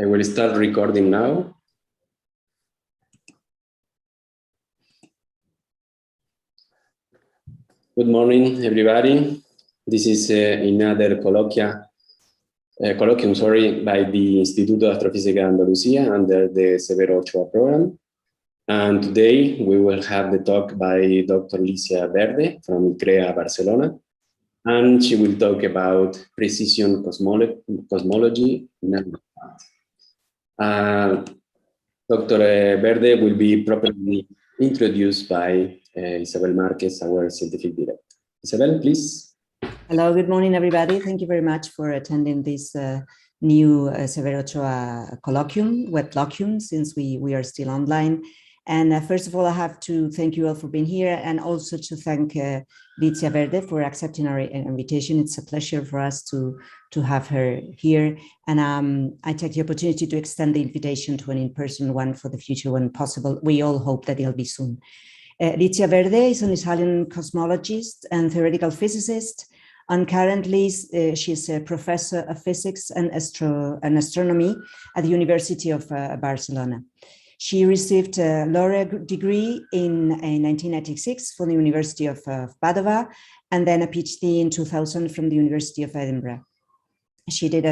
I will start recording now. Good morning, everybody. This is another colloquium by the Instituto de Astrofísica de Andalucía under the Severo Ochoa program. And today we will have the talk by Dr. Licia Verde from ICREA Barcelona. And she will talk about precision cosmology. Dr. Verde will be properly introduced by Isabel Marquez, our scientific director. Isabel, please. Hello, good morning, everybody. Thank you very much for attending this new Severo Ochoa colloquium, web colloquium, since we are still online. And first of all, I have to thank you all for being here, and also to thank Licia Verde for accepting our invitation. It's a pleasure for us to have her here. And I take the opportunity to extend the invitation to an in-person one for the future when possible. We all hope that it'll be soon. Licia Verde is an Italian cosmologist and theoretical physicist. And currently, she's a professor of physics and astronomy at the University of Barcelona. She received a laureate degree in 1996 from the University of Padova, and then a PhD in 2000 from the University of Edinburgh. She did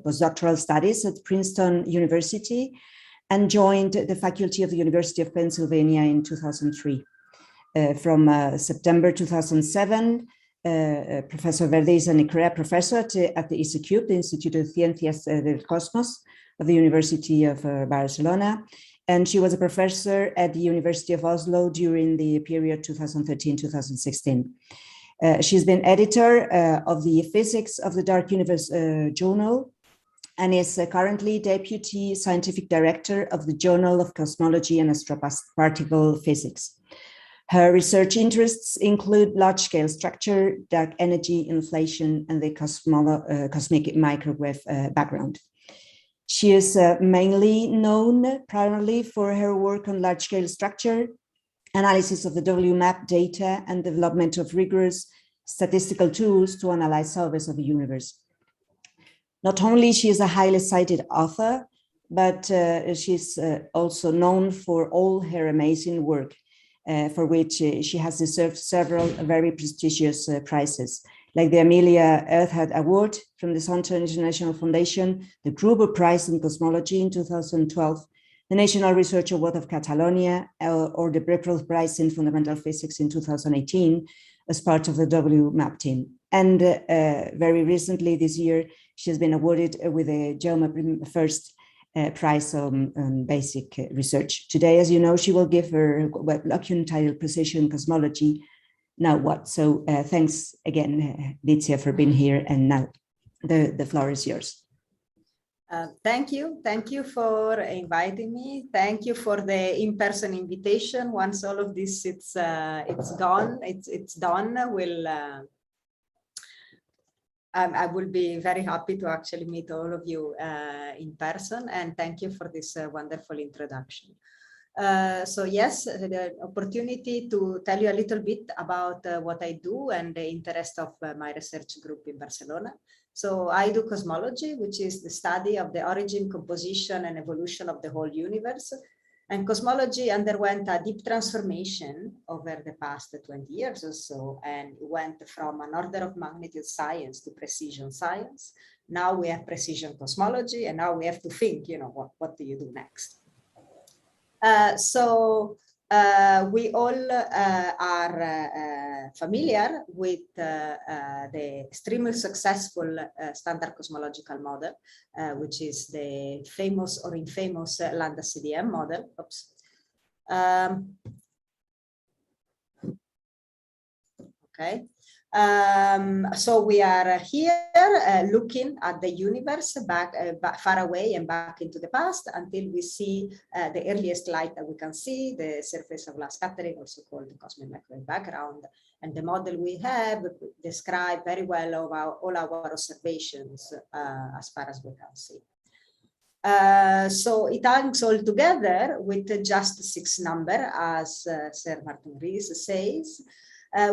postdoctoral studies at Princeton University and joined the faculty of the University of Pennsylvania in 2003. From September 2007, Professor Verde is an ICREA professor at the ICCUB, the Institute of Ciencias del Cosmos of the University of Barcelona. And she was a professor at the University of Oslo during the period 2013-2016. She's been editor of the Physics of the Dark Universe journal, and is currently deputy scientific director of the Journal of Cosmology and Astroparticle Physics. Her research interests include large-scale structure, dark energy, inflation, and the cosmic microwave background. She is mainly known primarily for her work on large-scale structure, analysis of the WMAP data, and development of rigorous statistical tools to analyze surveys of the universe. Not only she is a highly cited author, but she's also known for all her amazing work, for which she has deserved several very prestigious prizes, like the Amelia Earhart Award from the Sonta International Foundation, the Gruber Prize in Cosmology in 2012, the National Research Award of Catalonia, or the Becquerel Prize in Fundamental Physics in 2018 as part of the WMAP team. And very recently this year, she has been awarded with the Jaume First Prize on Basic Research. Today, as you know, she will give her web colloquium titled Precision Cosmology, Now What? So thanks again, Licia, for being here. And now the floor is yours. Thank you for inviting me. Thank you for the in-person invitation. Once all of this it's done, I will be very happy to actually meet all of you in person, and thank you for this wonderful introduction. So yes, the opportunity to tell you a little bit about what I do and the interest of my research group in Barcelona. So I do cosmology, which is the study of the origin, composition, and evolution of the whole universe. And cosmology underwent a deep transformation over the past 20 years or so, and went from an order of magnitude science to precision science. Now we have precision cosmology, and now we have to think, what do you do next? We all are familiar with the extremely successful standard cosmological model, which is the famous or infamous LCDM model. Oops. Okay. So we are here looking at the universe back far away and back into the past until we see the earliest light that we can see, the surface of last scattering, also called the cosmic microwave background. And the model we have described very well all our observations as far as we can see. So it hangs all together with just 6 number, as Sir Martin Rees says.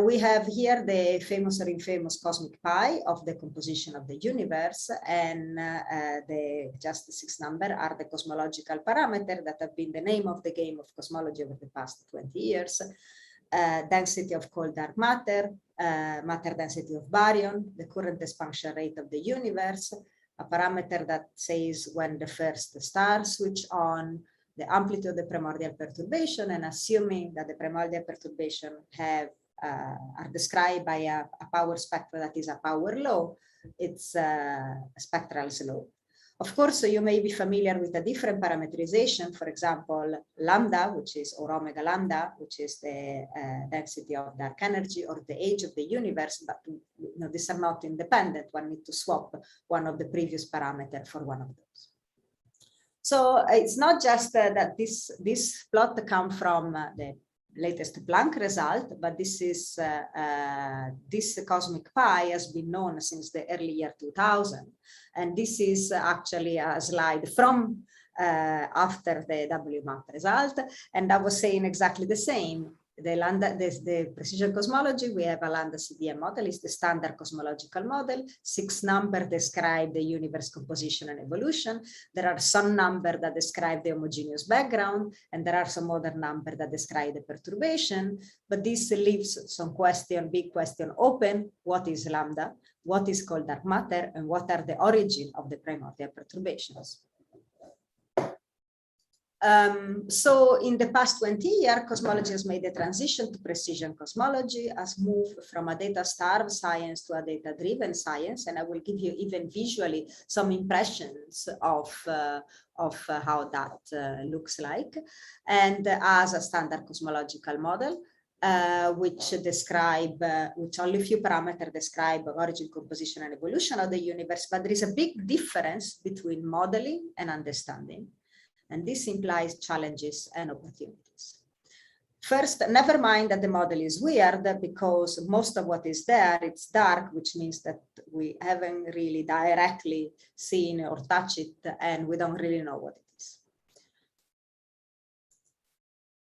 We have here the famous or infamous cosmic pi of the composition of the universe, and the just the 6 number are the cosmological parameters that have been the name of the game of cosmology over the past 20 years. Density of cold dark matter, matter density of baryon, the current expansion rate of the universe, a parameter that says when the first stars switch on, the amplitude of the primordial perturbation, and assuming that the primordial perturbation are described by a power spectrum that is a power law, it's a spectral law. Of course, you may be familiar with a different parameterization, for example, lambda, which is, or omega lambda, which is the density of dark energy or the age of the universe, but these are not independent. One needs to swap one of the previous parameters for one of those. So it's not just that this plot comes from the latest Planck result, but this is this cosmic pi has been known since the early year 2000, and this is actually a slide from after the WMAP result, and I was saying exactly the same. The precision cosmology, we have a lambda CDM model, is the standard cosmological model. 6 numbers describe the universe composition and evolution. There are some numbers that describe the homogeneous background, and there are some other numbers that describe the perturbation. But this leaves some big question open. What is lambda? What is cold dark matter? And what are the origin of the primordial perturbations? So in the past 20 years, cosmology has made a transition to precision cosmology, has moved from a data-starved science to a data-driven science, and I will give you even visually some impressions of how that looks like. And as a standard cosmological model, which only a few parameters describe origin, composition, and evolution of the universe, but there is a big difference between modeling and understanding. And this implies challenges and opportunities. First, never mind that the model is weird, because most of what is there, it's dark, which means that we haven't really directly seen or touched it, and we don't really know what it is.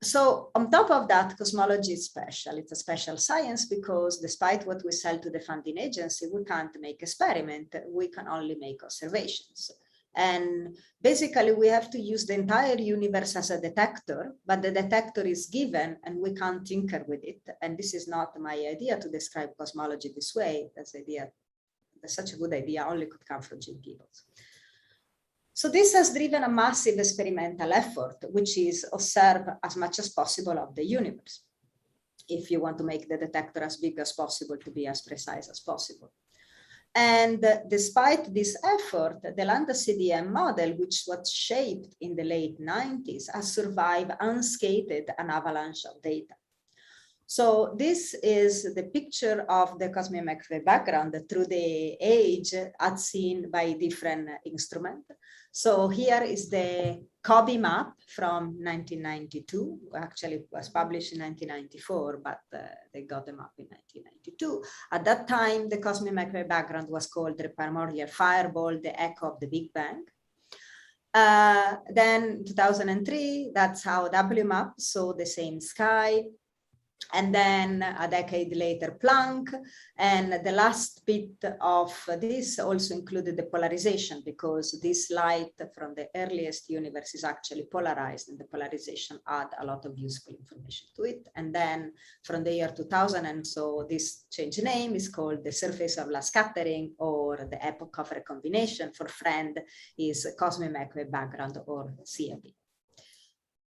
So on top of that, cosmology is special. It's a special science because despite what we sell to the funding agency, we can't make experiment. We can only make observations. And basically, we have to use the entire universe as a detector, but the detector is given and we can't tinker with it. And this is not my idea to describe cosmology that's such a good idea, only could come from Jim Peebles. So this has driven a massive experimental effort, which is observe as much as possible of the universe, if you want to make the detector as big as possible to be as precise as possible. And despite this effort, the lambda CDM model, which was shaped in the late 90s, has survived unscathed an avalanche of data. So this is the picture of the cosmic microwave background through the age as seen by different instruments. So here is the COBE map from 1992. Actually, it was published in 1994, but they got the map in 1992. At that time, the cosmic microwave background was called the primordial fireball, the echo of the Big Bang. Then 2003, that's how WMAP saw the same sky. And then a decade later, Planck. And the last bit of this also included the polarization, because this light from the earliest universe is actually polarized, and the polarization add a lot of useful information to it. And then from the year 2000, and so this change name is called the surface of last scattering, or the epoch of recombination. For friend is cosmic microwave background, or CMB.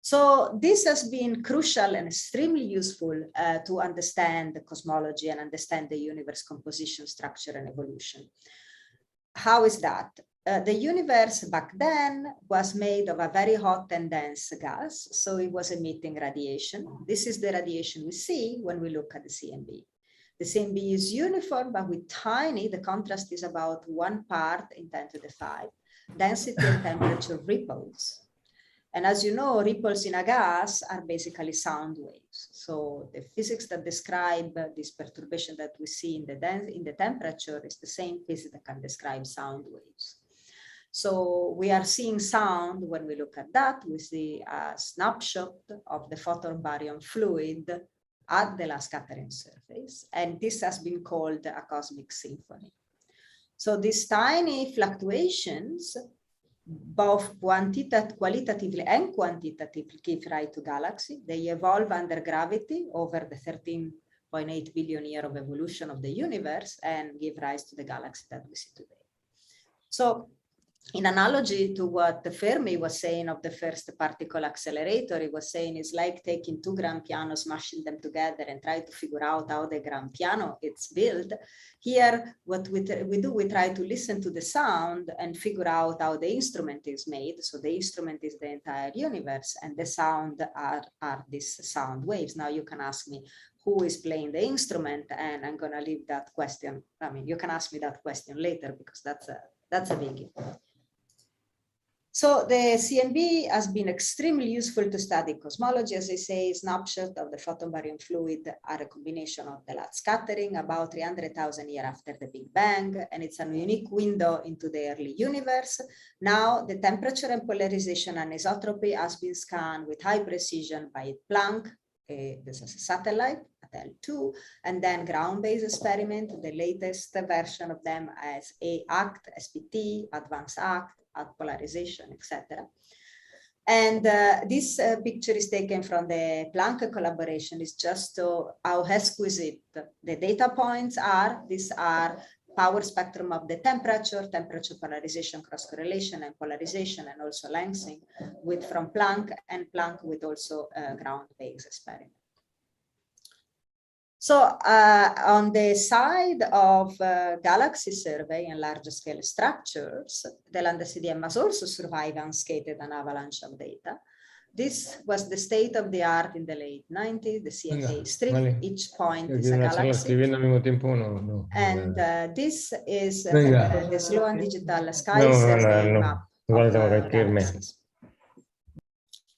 So this has been crucial and extremely useful to understand the cosmology and understand the universe composition, structure, and evolution. How is that? The universe back then was made of a very hot and dense gas, so it was emitting radiation. This is the radiation we see when we look at the CMB. The CMB is uniform, but with tiny, the contrast is about 1 part in 10 to the 5, density and temperature ripples. And as you know, ripples in a gas are basically sound waves. So the physics that describe this perturbation that we see in the temperature is the same physics that can describe sound waves. So we are seeing sound when we look at that. We see a snapshot of the photon baryon fluid at the last scattering surface, and this has been called a cosmic symphony. So these tiny fluctuations, both qualitatively and quantitatively, give rise to galaxies. They evolve under gravity over the 13.8 billion years of evolution of the universe and give rise to the galaxy that we see today. So in analogy to what Fermi was saying of the first particle accelerator, he was saying it's like taking two grand pianos, smashing them together and try to figure out how the grand piano is built. Here, what we do, we try to listen to the sound and figure out how the instrument is made. So the instrument is the entire universe, and the sound are these sound waves. Now you can ask me who is playing the instrument, and I'm gonna leave that question. I mean, you can ask me that question later because that's a biggie. So the CNV has been extremely useful to study cosmology. As I say, snapshot of the photon baryon fluid are a combination of the large scattering about 300,000 years after the Big Bang, and it's a unique window into the early universe. Now the temperature and polarization anisotropy has been scanned with high precision by Planck. This is a satellite at L2, and then ground-based experiment, the latest version of them as ACT, SPT, advanced ACT, at polarization, etc. And this picture is taken from the Planck collaboration. It's just how exquisite the data points are. These are power spectrum of the temperature, polarization, cross correlation, and polarization, and also lengthening from Planck, and Planck with also ground-based experiment. So on the side of galaxy survey and large scale structures, the LCDM has also survived unscathed an avalanche of data. This was the state of the art in the late 90s. The CFA strict, each point is a galaxy. And this is the slow and digital sky survey map of galaxies.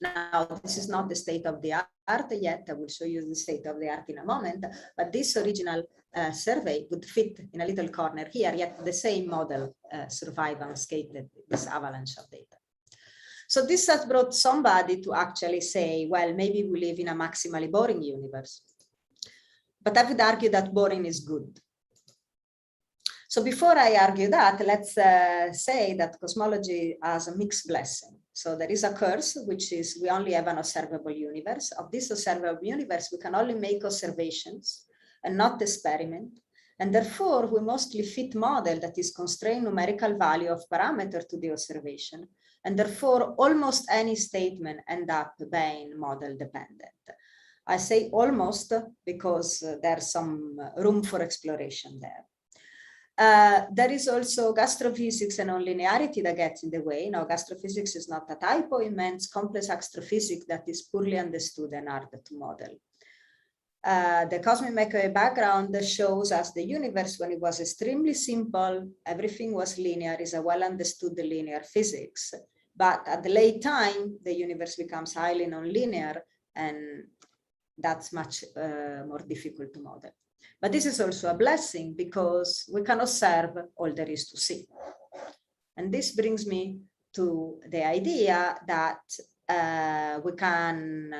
Now, this is not the state of the art yet. I will show you the state of the art in a moment, but this original survey would fit in a little corner here, yet the same model survived unscathed this avalanche of data. So this has brought somebody to actually say, well, maybe we live in a maximally boring universe. But I would argue that boring is good. So before I argue that, let's say that cosmology has a mixed blessing. So there is a curse, which is we only have an observable universe. Of this observable universe, we can only make observations and not experiment. And therefore, we mostly fit model that is constrained numerical value of parameter to the observation. And therefore, almost any statement end up being model dependent. I say almost because there's some room for exploration there. There is also gastrophysics and nonlinearity that gets in the way. Now, gastrophysics is not a typo, it means complex astrophysics that is poorly understood and hard to model. The cosmic microwave background shows us the universe when it was extremely simple, everything was linear, is a well understood linear physics. But at the late time, the universe becomes highly nonlinear, and that's much more difficult to model. But this is also a blessing because we can observe all there is to see. And this brings me to the idea that we can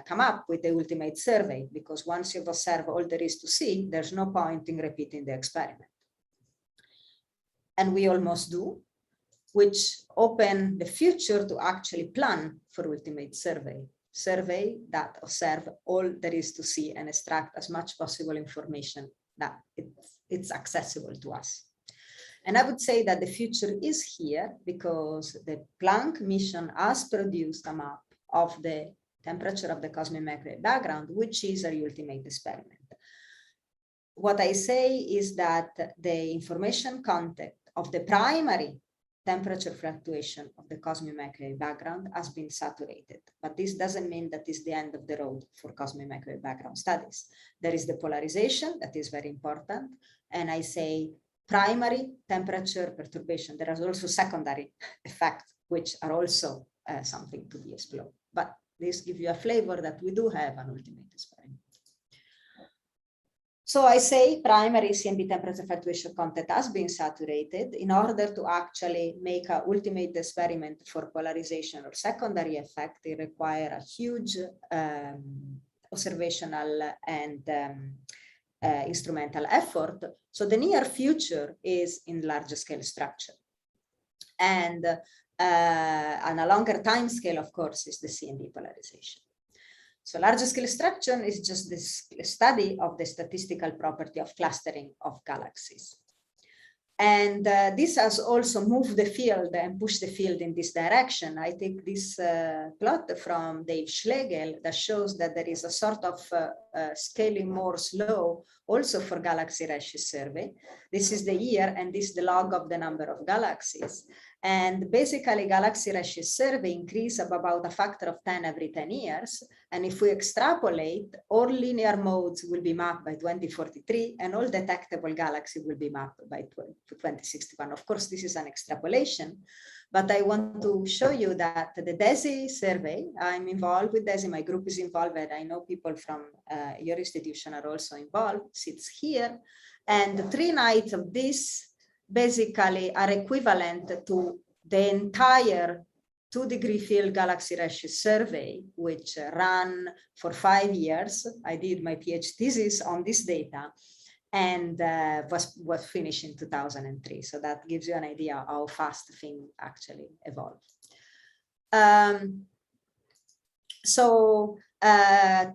come up with the ultimate survey, because once you've observed all there is to see, there's no point in repeating the experiment. And we almost do, which open the future to actually plan for ultimate survey that observe all there is to see and extract as much possible information that it's accessible to us. And I would say that the future is here because the Planck mission has produced a map of the temperature of the cosmic microwave background, which is our ultimate experiment. What I say is that the information content of the primary temperature fluctuation of the cosmic microwave background has been saturated. But this doesn't mean that is the end of the road for cosmic microwave background studies. There is the polarization that is very important. And I say primary temperature perturbation. There are also secondary effects, which are also something to be explored. But this gives you a flavor that we do have an ultimate experiment. So I say primary CNV temperature fluctuation content has been saturated. In order to actually make an ultimate experiment for polarization or secondary effect, they require a huge observational and instrumental effort. So the near future is in larger scale structure. And on a longer time scale, of course, is the CMB polarization. So larger scale structure is just this study of the statistical property of clustering of galaxies. And this has also moved the field and pushed the field in this direction. I take this plot from Dave Schlegel that shows that there is a sort of scaling Moore's law also for galaxy redshift survey. This is the year and this is the log of the number of galaxies. And basically galaxy redshift survey increase of about a factor of 10 every 10 years. And if we extrapolate, all linear modes will be mapped by 2043 and all detectable galaxies will be mapped by 2061. Of course, this is an extrapolation, but I want to show you that the DESI survey, I'm involved with DESI, my group is involved, and I know people from your institution are also involved, sits here. And the 3 nights of this basically are equivalent to the entire 2-degree field galaxy redshift survey, which ran for 5 years. I did my PhD thesis on this data and was finished in 2003. So that gives you an idea how fast things actually evolve.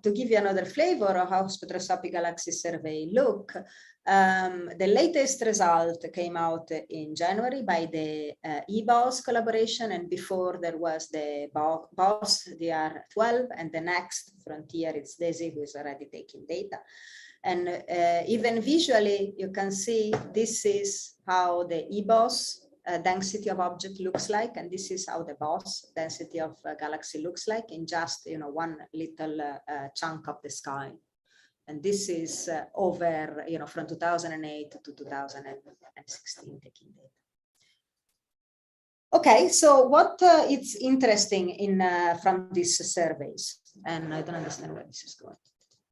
To give you another flavor of how spectroscopic galaxy survey look, the latest result came out in January by the BAOS collaboration, and before there was the BAOS DR12, and the next frontier is DESI, who is already taking data. And even visually, you can see this is how the BAOS density of object looks like, and this is how the BAOS density of galaxy looks like in just one little chunk of the sky. And this is over from 2008 to 2016 taking data. Okay, so what is interesting in from these surveys, and I don't understand where this is going.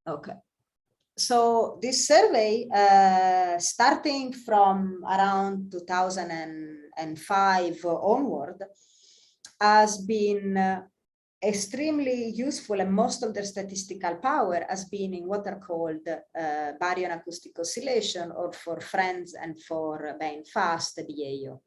Okay. So this survey, starting from around 2005 onward, has been extremely useful, and most of their statistical power has been in what are called baryon acoustic oscillation, or for friends and for being fast, the BAO.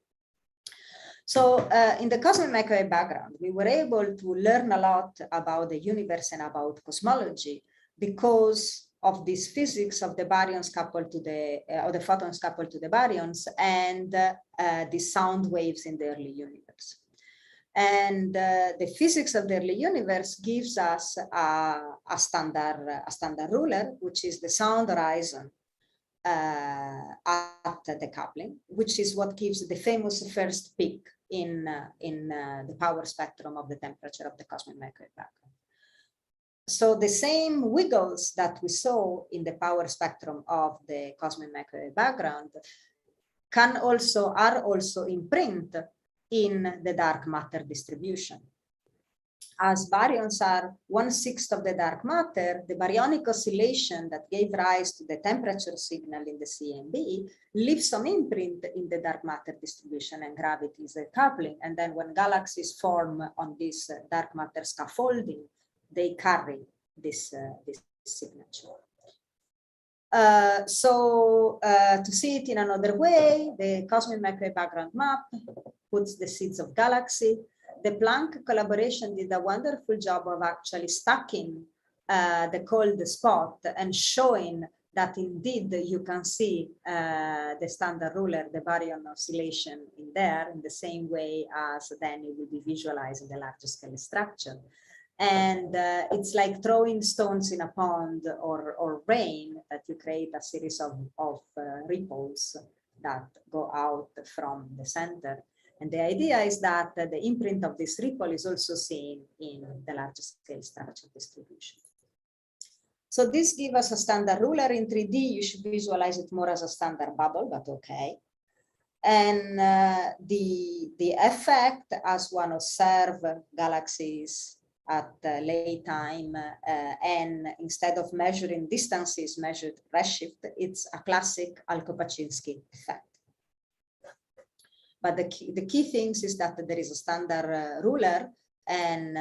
So in the cosmic microwave background, we were able to learn a lot about the universe and about cosmology because of this physics of the baryons coupled to the, or the photons coupled to the baryons, and the sound waves in the early universe. And the physics of the early universe gives us a standard ruler, which is the sound horizon at the coupling, which is what gives the famous first peak in the power spectrum of the temperature of the cosmic microwave background. So the same wiggles that we saw in the power spectrum of the cosmic microwave background are also imprint in the dark matter distribution. As baryons are 1/6 of the dark matter, the baryonic oscillation that gave rise to the temperature signal in the CMB leaves some imprint in the dark matter distribution, and gravity is a coupling. And then when galaxies form on this dark matter scaffolding, they carry this signature. To see it in another way, the cosmic microwave background map puts the seeds of galaxy. The Planck collaboration did a wonderful job of actually stacking the cold spot and showing that indeed you can see the standard ruler, the baryon oscillation in there, in the same way as then it will be visualized in the larger scale structure. And it's like throwing stones in a pond or rain, that you create a series of ripples that go out from the center. And the idea is that the imprint of this ripple is also seen in the larger scale structure distribution. So this gives us a standard ruler in 3D. You should visualize it more as a standard bubble, but okay. And the effect, as one observes galaxies at late time, and instead of measuring distances, measured redshift, it's a classic Alko-Paczynski effect. But the key things is that there is a standard ruler, and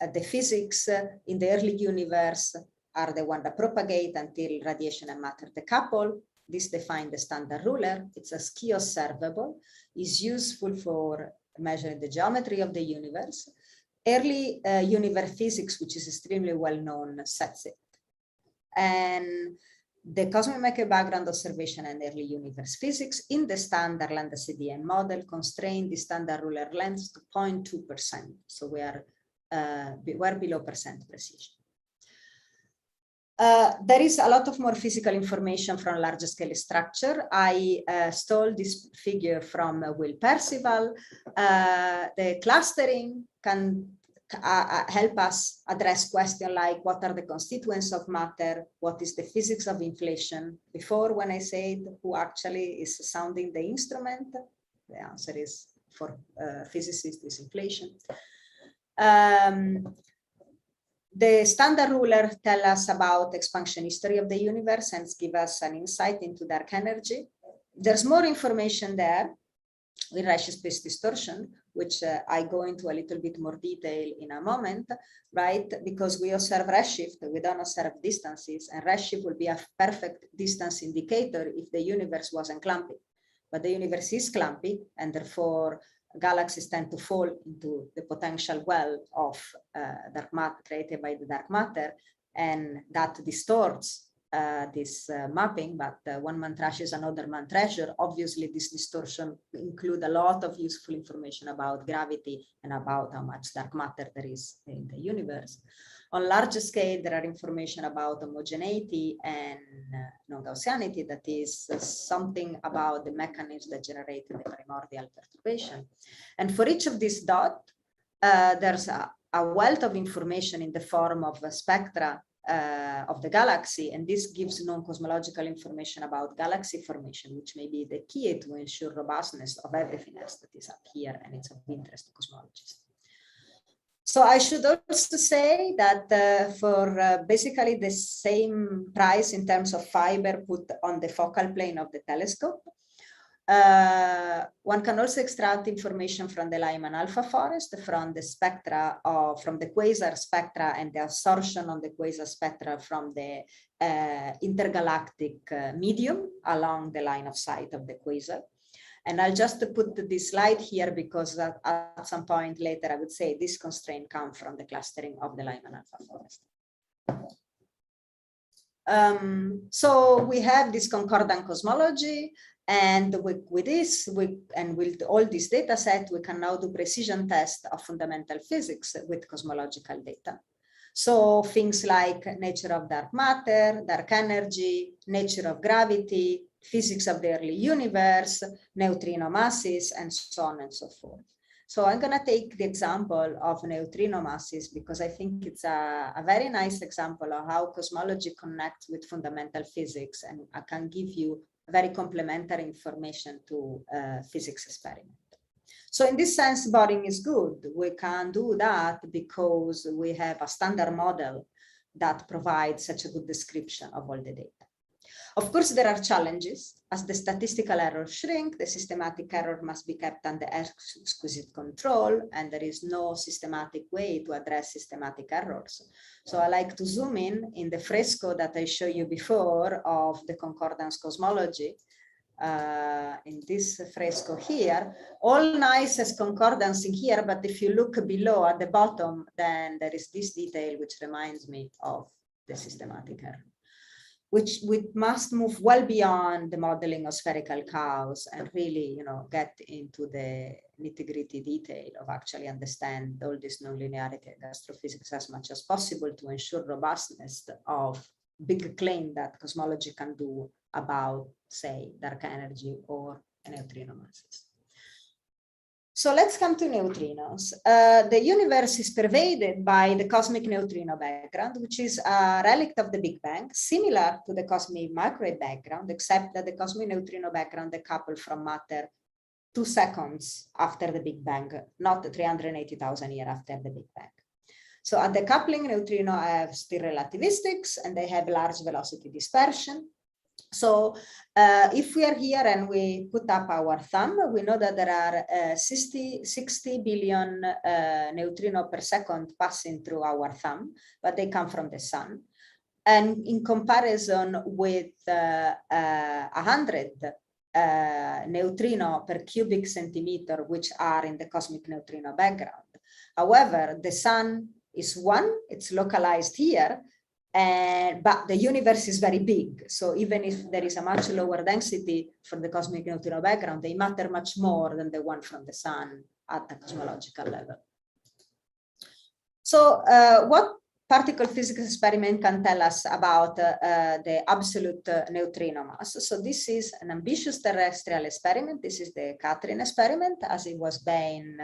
the physics in the early universe are the one that propagate until radiation and matter decouple. This defines the standard ruler. It's a ski observable, is useful for measuring the geometry of the universe. Early universe physics, which is extremely well known, sets it. And the cosmic background observation and early universe physics in the standard LCDM model constrain the standard ruler length to 0.2%. So we are below percent precision. There is a lot of more physical information from large scale structure. I stole this figure from Will Percival. The clustering can help us address questions like what are the constituents of matter, what is the physics of inflation. Before, when I said who actually is sounding the instrument, the answer is for physicists is inflation. The standard ruler tells us about the expansion history of the universe and give us an insight into dark energy. There's more information there with redshift space distortion, which I go into a little bit more detail in a moment, right? Because we observe redshift, we don't observe distances, and redshift will be a perfect distance indicator if the universe wasn't clumpy. But the universe is clumpy, and therefore galaxies tend to fall into the potential well of dark matter created by the dark matter, and that distorts this mapping, but one man trashes another man treasure. Obviously, this distortion includes a lot of useful information about gravity and about how much dark matter there is in the universe. On large scale, there are information about homogeneity and non-Gaussianity, that is something about the mechanisms that generate the primordial perturbation. And for each of these dots, there's a wealth of information in the form of a spectra of the galaxy, and this gives non-cosmological information about galaxy formation, which may be the key to ensure robustness of everything else that is up here, and it's of interest to cosmologists. So I should also say that for basically the same price in terms of fiber put on the focal plane of the telescope, one can also extract information from the Lyman alpha forest, from the spectra, from the quasar spectra and the absorption on the quasar spectra from the intergalactic medium along the line of sight of the quasar. And I'll just put this slide here because at some point later I would say this constraint comes from the clustering of the Lyman alpha forest. So we have this concordant cosmology, and with this, and with all this data set, we can now do precision tests of fundamental physics with cosmological data. So things like nature of dark matter, dark energy, nature of gravity, physics of the early universe, neutrino masses, and so on and so forth. So I'm going to take the example of neutrino masses because I think it's a very nice example of how cosmology connects with fundamental physics, and I can give you very complementary information to physics experiment. So in this sense, Baryon is good. We can do that because we have a standard model that provides such a good description of all the data. Of course, there are challenges. As the statistical errors shrink, the systematic error must be kept under exquisite control, and there is no systematic way to address systematic errors. So I like to zoom in the fresco that I showed you before of the concordance cosmology. In this fresco here, all nice as concordance in here, but if you look below at the bottom, then there is this detail which reminds me of the systematic error, which we must move well beyond the modeling of spherical chaos and really, get into the nitty-gritty detail of actually understand all this nonlinearity and astrophysics as much as possible to ensure robustness of big claim that cosmology can do about, say, dark energy or neutrino masses. So let's come to neutrinos. The universe is pervaded by the cosmic neutrino background, which is a relic of the Big Bang, similar to the cosmic microwave background, except that the cosmic neutrino background decoupled from matter 2 seconds after the Big Bang, not 380,000 years after the Big Bang. So at the coupling, neutrino have still relativistics, and they have large velocity dispersion. So if we are here and we put up our thumb, we know that there are 60 billion neutrino per second passing through our thumb, but they come from the sun. And in comparison with 100 neutrino per cubic centimeter, which are in the cosmic neutrino background. However, the sun is one, it's localized here, but the universe is very big. So even if there is a much lower density for the cosmic neutrino background, they matter much more than the one from the sun at the cosmological level. So what particle physics experiment can tell us about the absolute neutrino mass? So this is an ambitious terrestrial experiment. This is the KATRIN experiment as it was being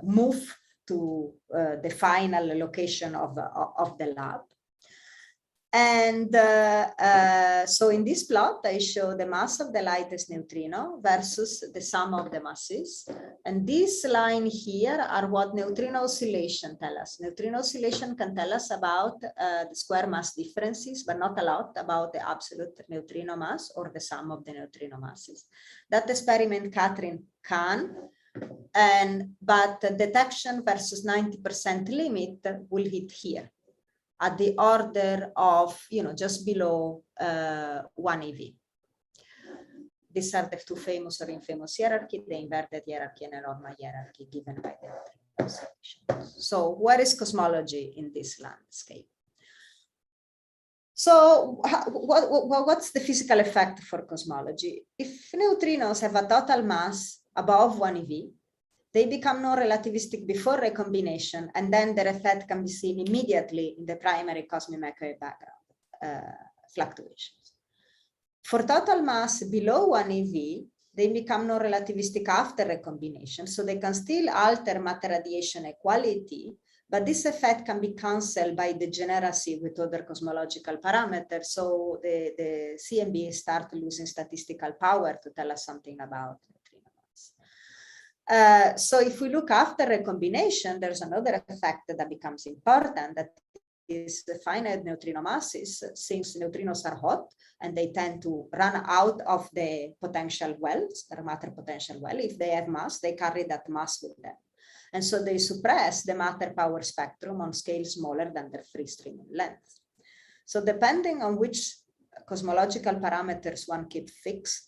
moved to the final location of the lab. And so in this plot, I show the mass of the lightest neutrino versus the sum of the masses. And this line here are what neutrino oscillation tell us. Neutrino oscillation can tell us about the square mass differences, but not a lot about the absolute neutrino mass or the sum of the neutrino masses. That experiment KATRIN can, but detection versus 90% limit will hit here, at the order of, just below 1 eV. These are the two famous or infamous hierarchy, the inverted hierarchy and a normal hierarchy given by the oscillation. So where is cosmology in this landscape? So what's the physical effect for cosmology? If neutrinos have a total mass above 1 eV, they become non-relativistic before recombination, and then their effect can be seen immediately in the primary cosmic microwave background fluctuations. For total mass below 1 eV, they become non-relativistic after recombination, so they can still alter matter radiation equality, but this effect can be cancelled by degeneracy with other cosmological parameters, so the CMB start losing statistical power to tell us something about neutrino mass. So if we look after recombination, there's another effect that becomes important, that is the finite neutrino masses. Since neutrinos are hot and they tend to run out of the potential wells, their matter potential well, if they have mass, they carry that mass with them. And so they suppress the matter power spectrum on scales smaller than their free streaming length. So depending on which cosmological parameters one keeps fixed,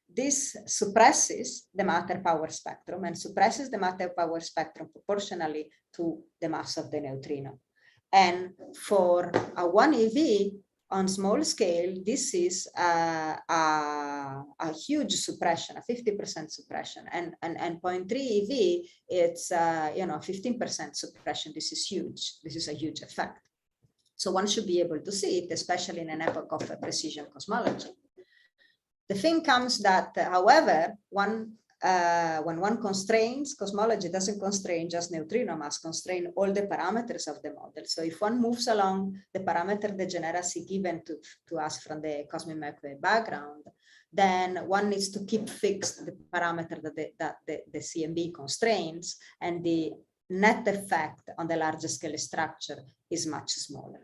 this suppresses the matter power spectrum and suppresses the matter power spectrum proportionally to the mass of the neutrino. And for a 1 eV on small scale, this is a huge suppression, a 50% suppression, and 0.3 eV, it's 15% suppression. This is huge. This is a huge effect. So one should be able to see it, especially in an epoch of precision cosmology. The thing comes that, however, when one constrains, cosmology doesn't constrain just neutrino mass, constrain all the parameters of the model. So if one moves along the parameter degeneracy given to us from the cosmic microwave background, then one needs to keep fixed the parameter that the CMB constrains, and the net effect on the larger scale structure is much smaller.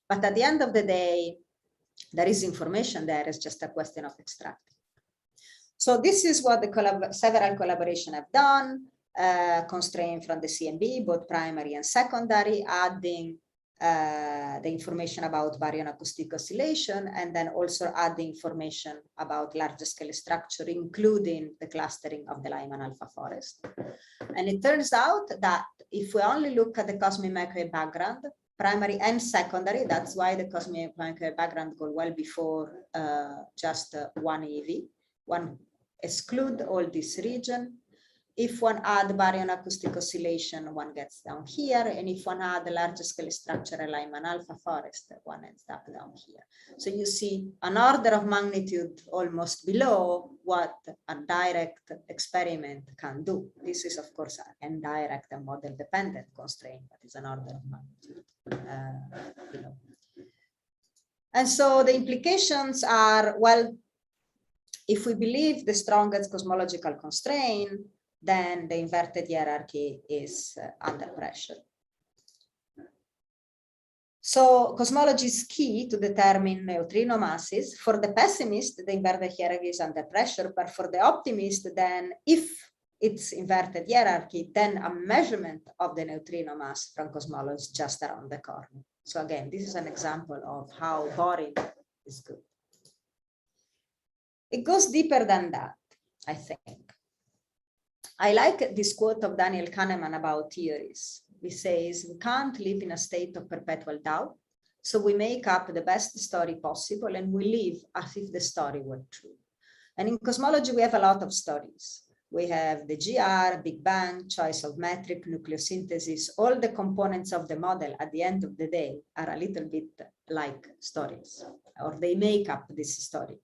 But at the end of the day, there is information there, it's just a question of extracting. So this is what the several collaborations have done, constrain from the CMB, both primary and secondary, adding the information about baryon acoustic oscillation, and then also add the information about larger scale structure, including the clustering of the Lyman alpha forest. And it turns out that if we only look at the cosmic microwave background, primary and secondary, that's why the cosmic microwave background go well before just 1 eV. One exclude all this region. If one add baryon acoustic oscillation, one gets down here. And if one add the larger scale structure, a Lyman alpha forest, one ends up down here. So you see an order of magnitude almost below what a direct experiment can do. This is, of course, an indirect and model dependent constraint, but it's an order of magnitude below. And so the implications are, well, if we believe the strongest cosmological constraint, then the inverted hierarchy is under pressure. So cosmology is key to determine neutrino masses. For the pessimist, the inverted hierarchy is under pressure, but for the optimist, then if it's inverted hierarchy, then a measurement of the neutrino mass from cosmology is just around the corner. So again, this is an example of how boring is good. It goes deeper than that, I think. I like this quote of Daniel Kahneman about theories. He says, we can't live in a state of perpetual doubt, so we make up the best story possible and we live as if the story were true. And in cosmology, we have a lot of stories. We have the GR, Big Bang, choice of metric, nucleosynthesis, all the components of the model at the end of the day are a little bit like stories, or they make up this story.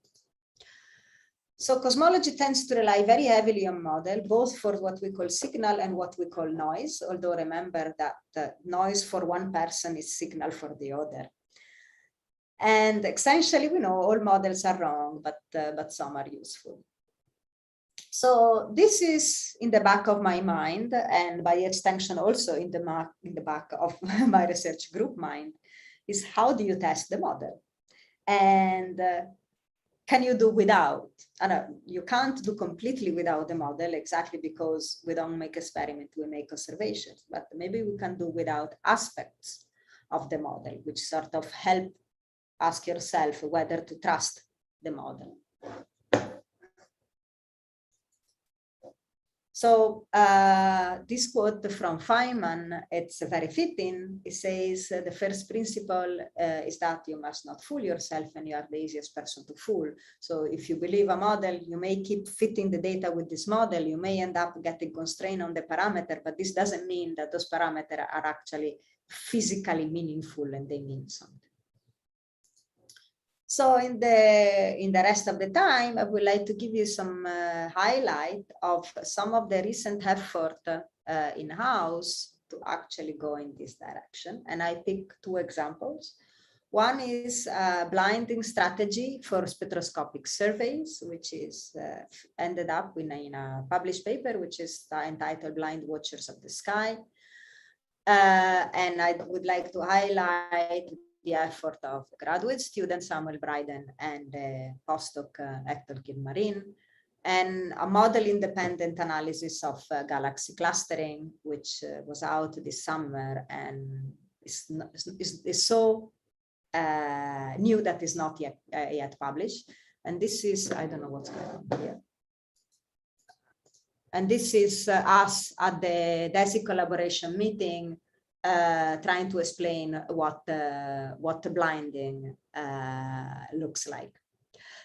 So cosmology tends to rely very heavily on model, both for what we call signal and what we call noise, although remember that noise for one person is signal for the other. And essentially, we know all models are wrong, but some are useful. So this is in the back of my mind, and by extension also in the back of my research group mind, is how do you test the model? And can you do without? You can't do completely without the model, exactly because we don't make experiments, we make observations, but maybe we can do without aspects of the model, which sort of help ask yourself whether to trust the model. So this quote from Feynman, it's very fitting. It says, the first principle is that you must not fool yourself and you are the easiest person to fool. So if you believe a model, you may keep fitting the data with this model. You may end up getting constraint on the parameter, but this doesn't mean that those parameters are actually physically meaningful and they mean something. So in the rest of the time, I would like to give you some highlight of some of the recent effort in-house to actually go in this direction. And I pick two examples. One is blinding strategy for spectroscopic surveys, which is ended up in a published paper, which is entitled Blind Watchers of the Sky. And I would like to highlight the effort of graduate student Samuel Bryden and postdoc Hector Gilmarin, and a model independent analysis of galaxy clustering, which was out this summer and is so new that is not yet published. And this is, I don't know what's going on here. And this is us at the DESI collaboration meeting, trying to explain what blinding looks like.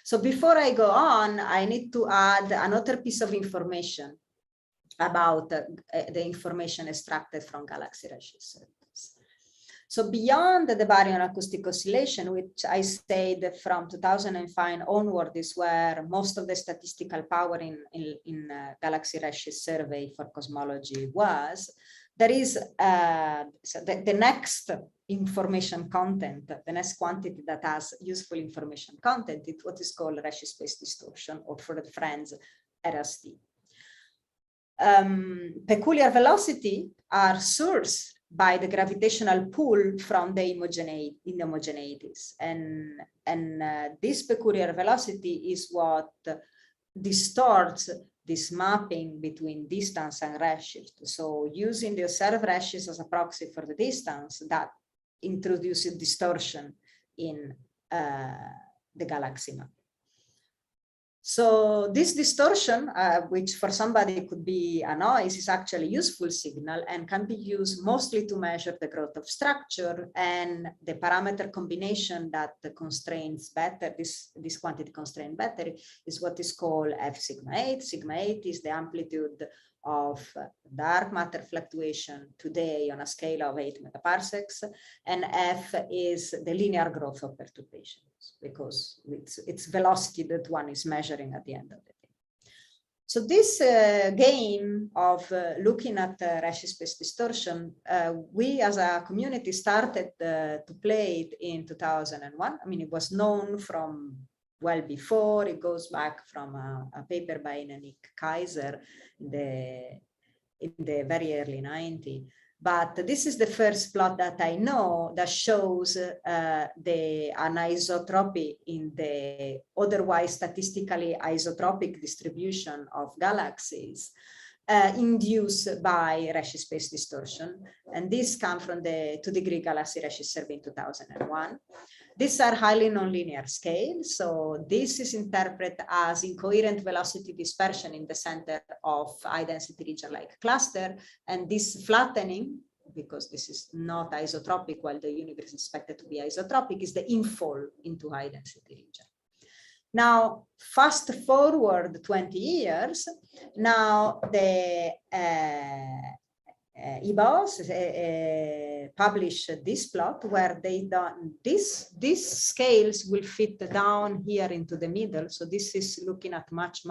So before I go on, I need to add another piece of information about the information extracted from galaxy redshift surveys. So beyond the baryon acoustic oscillation, which I said from 2005 onward is where most of the statistical power in galaxy redshift survey for cosmology was, there is so the next information content, the next quantity that has useful information content is what is called redshift space distortion, or for the friends, RST. Peculiar velocity are sourced by the gravitational pull from the inhomogeneities. And this peculiar velocity is what distorts this mapping between distance and redshift. So using the observed redshift as a proxy for the distance, that introduces distortion in the galaxy map. So this distortion, which for somebody could be a noise, is actually a useful signal and can be used mostly to measure the growth of structure, and the parameter combination that constrains better, this quantity constraint better, is what is called F sigma 8. Sigma 8 is the amplitude of dark matter fluctuation today on a scale of 8 megaparsecs, and F is the linear growth of perturbations, because it's velocity that one is measuring at the end of the day. So this game of looking at redshift space distortion, we as a community started to play it in 2001. I mean, it was known from well before. It goes back from a paper by Nick Kaiser in the very early 90s. But this is the first plot that I know that shows the anisotropy in the otherwise statistically isotropic distribution of galaxies induced by redshift space distortion. And this comes from the 2-degree galaxy redshift survey in 2001. These are highly nonlinear scales. So this is interpreted as incoherent velocity dispersion in the center of high density region like cluster. And this flattening, because this is not isotropic while the universe is expected to be isotropic, is the infall into high density region. Now, fast forward 20 years, now the BAOS published this plot where they done these scales will fit down here into the middle. So this is looking at much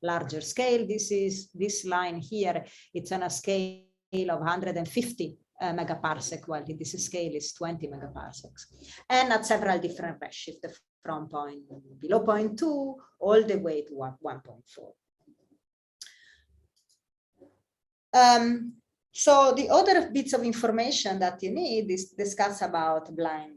larger scale. This line here, it's on a scale of 150 megaparsec, while this scale is 20 megaparsecs, and at several different redshift from below 0.2 all the way to 1.4. So the other bits of information that you need is discuss about blinding.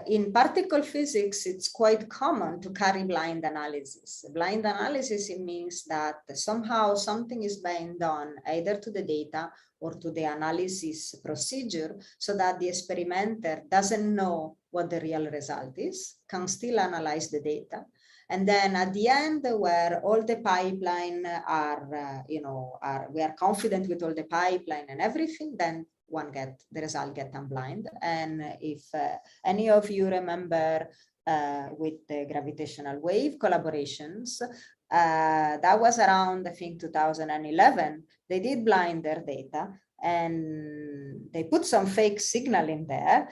In particle physics, it's quite common to carry blind analysis. Blind analysis, it means that somehow something is being done either to the data or to the analysis procedure so that the experimenter doesn't know what the real result is, can still analyze the data. And then at the end, where all the pipeline are, we are confident with all the pipeline and everything, then the result get unblind. And if any of you remember with the gravitational wave collaborations, that was around, I think, 2011, they did blind their data and they put some fake signal in there.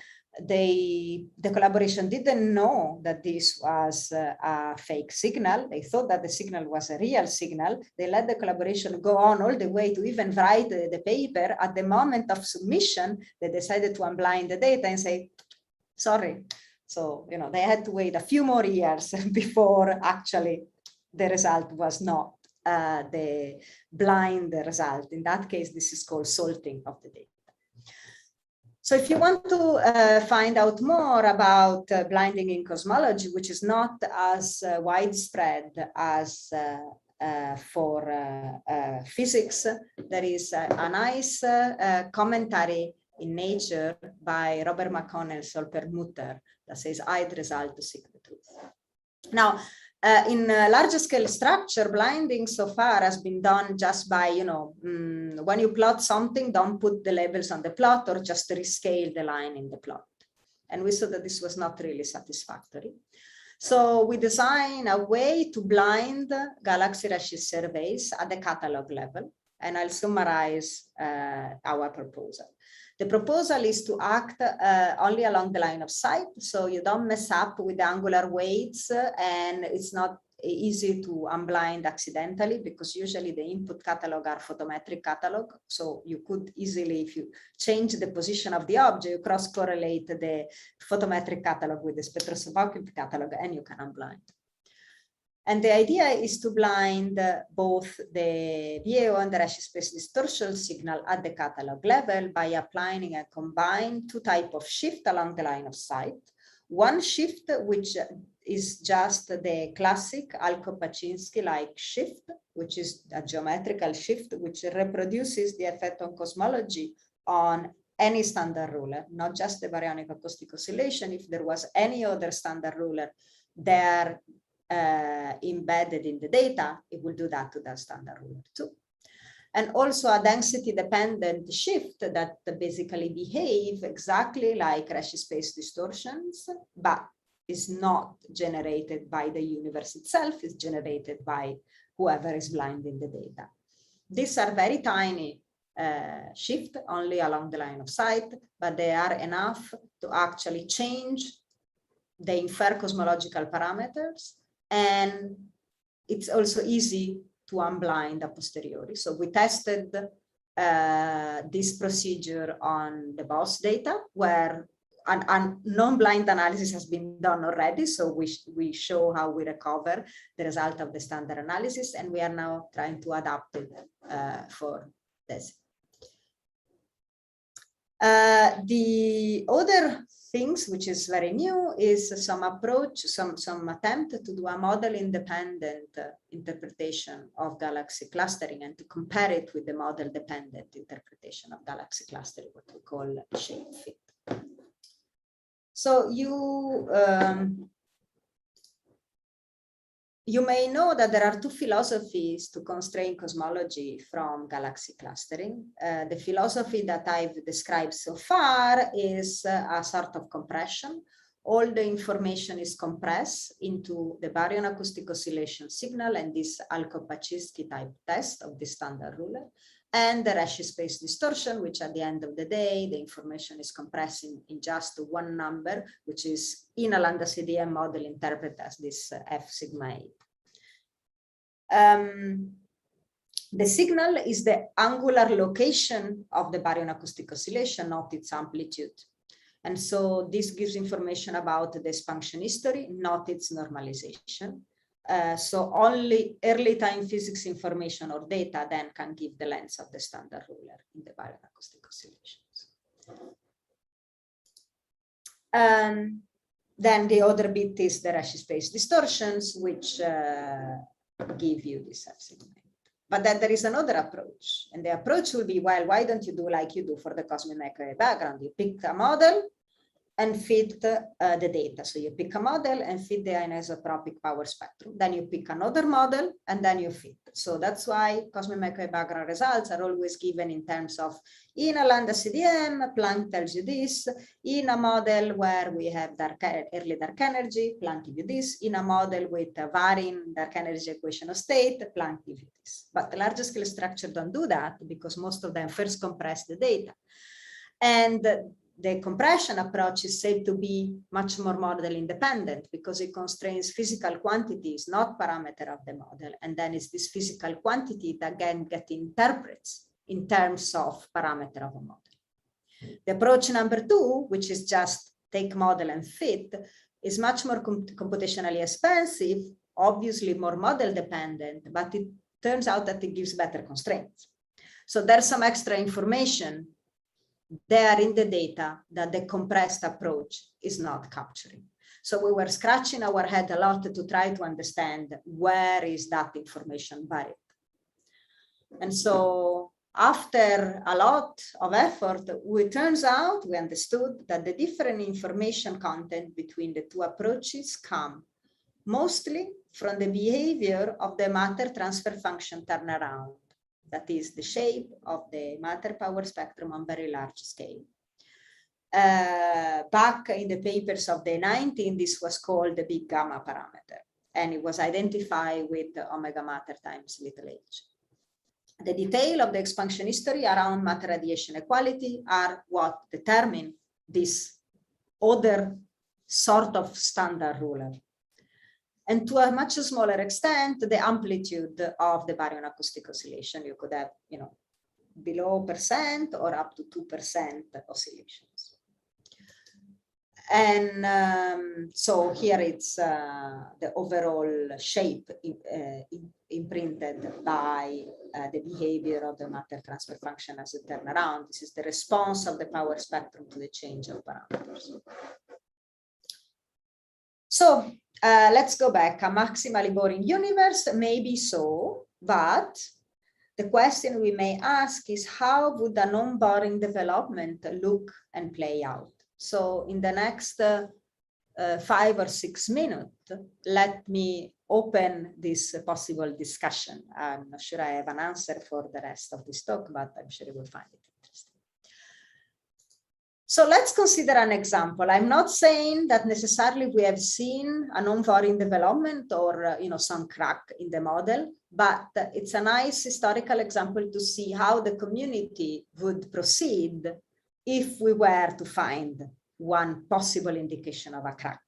The collaboration didn't know that this was a fake signal. They thought that the signal was a real signal. They let the collaboration go on all the way to even write the paper. At the moment of submission, they decided to unblind the data and say, sorry. So, they had to wait a few more years before actually the result was not the blind result. In that case, this is called salting of the data. So if you want to find out more about blinding in cosmology, which is not as widespread as for physics, there is a nice commentary in Nature by Robert McConnell Solper-Mutter that says, "I'd result to seek the truth." Now, in larger scale structure, blinding so far has been done just by, when you plot something, don't put the labels on the plot or just rescale the line in the plot. And we saw that this was not really satisfactory. So we designed a way to blind galaxy redshift surveys at the catalog level. And I'll summarize our proposal. The proposal is to act only along the line of sight, so you don't mess up with the angular weights, and it's not easy to unblind accidentally because usually the input catalog are photometric catalog. So you could easily, if you change the position of the object, you cross-correlate the photometric catalog with the spectroscopic catalog and you can unblind. And the idea is to blind both the BAO and the redshift space distortion signal at the catalog level by applying a combined two types of shift along the line of sight. One shift, which is just the classic Alko-Paczynski-like shift, which is a geometrical shift, which reproduces the effect on cosmology on any standard ruler, not just the baryonic acoustic oscillation. If there was any other standard ruler there, embedded in the data, it will do that to that standard ruler too. And also a density dependent shift that basically behave exactly like redshift space distortions, but is not generated by the universe itself, is generated by whoever is blinding the data. These are very tiny shift only along the line of sight, but they are enough to actually change the inferred cosmological parameters. And it's also easy to unblind a posteriori. So we tested this procedure on the BAOS data where a non-blind analysis has been done already. So we show how we recover the result of the standard analysis, and we are now trying to adapt it for this. The other things which is very new is some approach, some attempt to do a model-independent interpretation of galaxy clustering and to compare it with the model-dependent interpretation of galaxy clustering, what we call shape fit. So you may know that there are two philosophies to constrain cosmology from galaxy clustering. The philosophy that I've described so far is a sort of compression. All the information is compressed into the baryon acoustic oscillation signal and this Alko-Paczynski type test of the standard ruler, and the Reshi space distortion, which at the end of the day, the information is compressed in just one number, which is in a lambda CDM model interpreted as this F sigma 8. The signal is the angular location of the baryon acoustic oscillation, not its amplitude. And so this gives information about the expansion history, not its normalization. So only early time physics information or data then can give the length of the standard ruler in the baryon acoustic oscillations. Then the other bit is the Reshi space distortions, which give you this F sigma 8. But then there is another approach, and the approach will be, well, why don't you do like you do for the cosmic microwave background? You pick a model and feed the data. So you pick a model and feed the anisotropic power spectrum. Then you pick another model and then you feed. So that's why cosmic microwave background results are always given in terms of in a lambda CDM, Planck tells you this. In a model where we have early dark energy, Planck gives you this. In a model with a varying dark energy equation of state, Planck gives you this. But the larger scale structure don't do that because most of them first compress the data. And the compression approach is said to be much more model independent because it constrains physical quantities, not parameter of the model. And then it's this physical quantity that again get interprets in terms of parameter of a model. The approach number two, which is just take model and fit, is much more computationally expensive, obviously more model dependent, but it turns out that it gives better constraints. So there's some extra information there in the data that the compressed approach is not capturing. So we were scratching our head a lot to try to understand where is that information buried. And so after a lot of effort, it turns out we understood that the different information content between the two approaches come mostly from the behavior of the matter transfer function turnaround. That is the shape of the matter power spectrum on very large scale. Back in the papers of the 19, this was called the big gamma parameter, and it was identified with omega matter times little h. The detail of the expansion history around matter radiation equality are what determine this other sort of standard ruler. And to a much smaller extent, the amplitude of the baryon acoustic oscillation. You could have, below % or up to 2% oscillations. And so here it's the overall shape imprinted by the behavior of the matter transfer function as a turnaround. This is the response of the power spectrum to the change of parameters. So let's go back. A maximally boring universe, maybe so, but the question we may ask is how would a non-boring development look and play out? So in the next 5 or 6 minutes, let me open this possible discussion. I'm not sure I have an answer for the rest of this talk, but I'm sure you will find it interesting. So let's consider an example. I'm not saying that necessarily we have seen a non-boring development or some crack in the model, but it's a nice historical example to see how the community would proceed if we were to find one possible indication of a crack.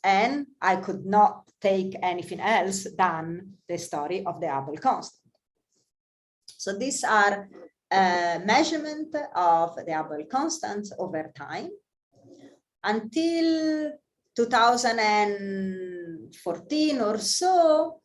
And I could not take anything else than the story of the Hubble constant. So these are measurement of the Hubble constants over time. Until 2014 or so,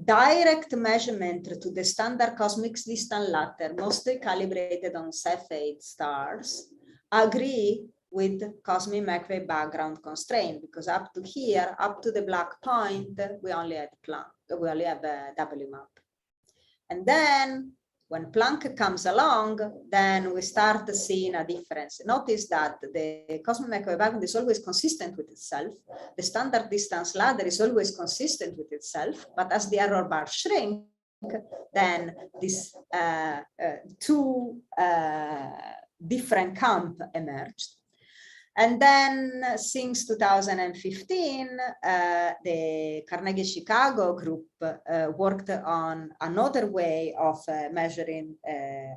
direct measurement to the standard cosmic distance ladder, mostly calibrated on Cepheid stars, agree with cosmic microwave background constraint, because up to here, up to the black point, we only have a W map. And then when Planck comes along, then we start seeing a difference. Notice that the cosmic microwave background is always consistent with itself. The standard distance ladder is always consistent with itself, but as the error bar shrink, then these two different camps emerged. And then since 2015, the Carnegie Chicago group worked on another way of measuring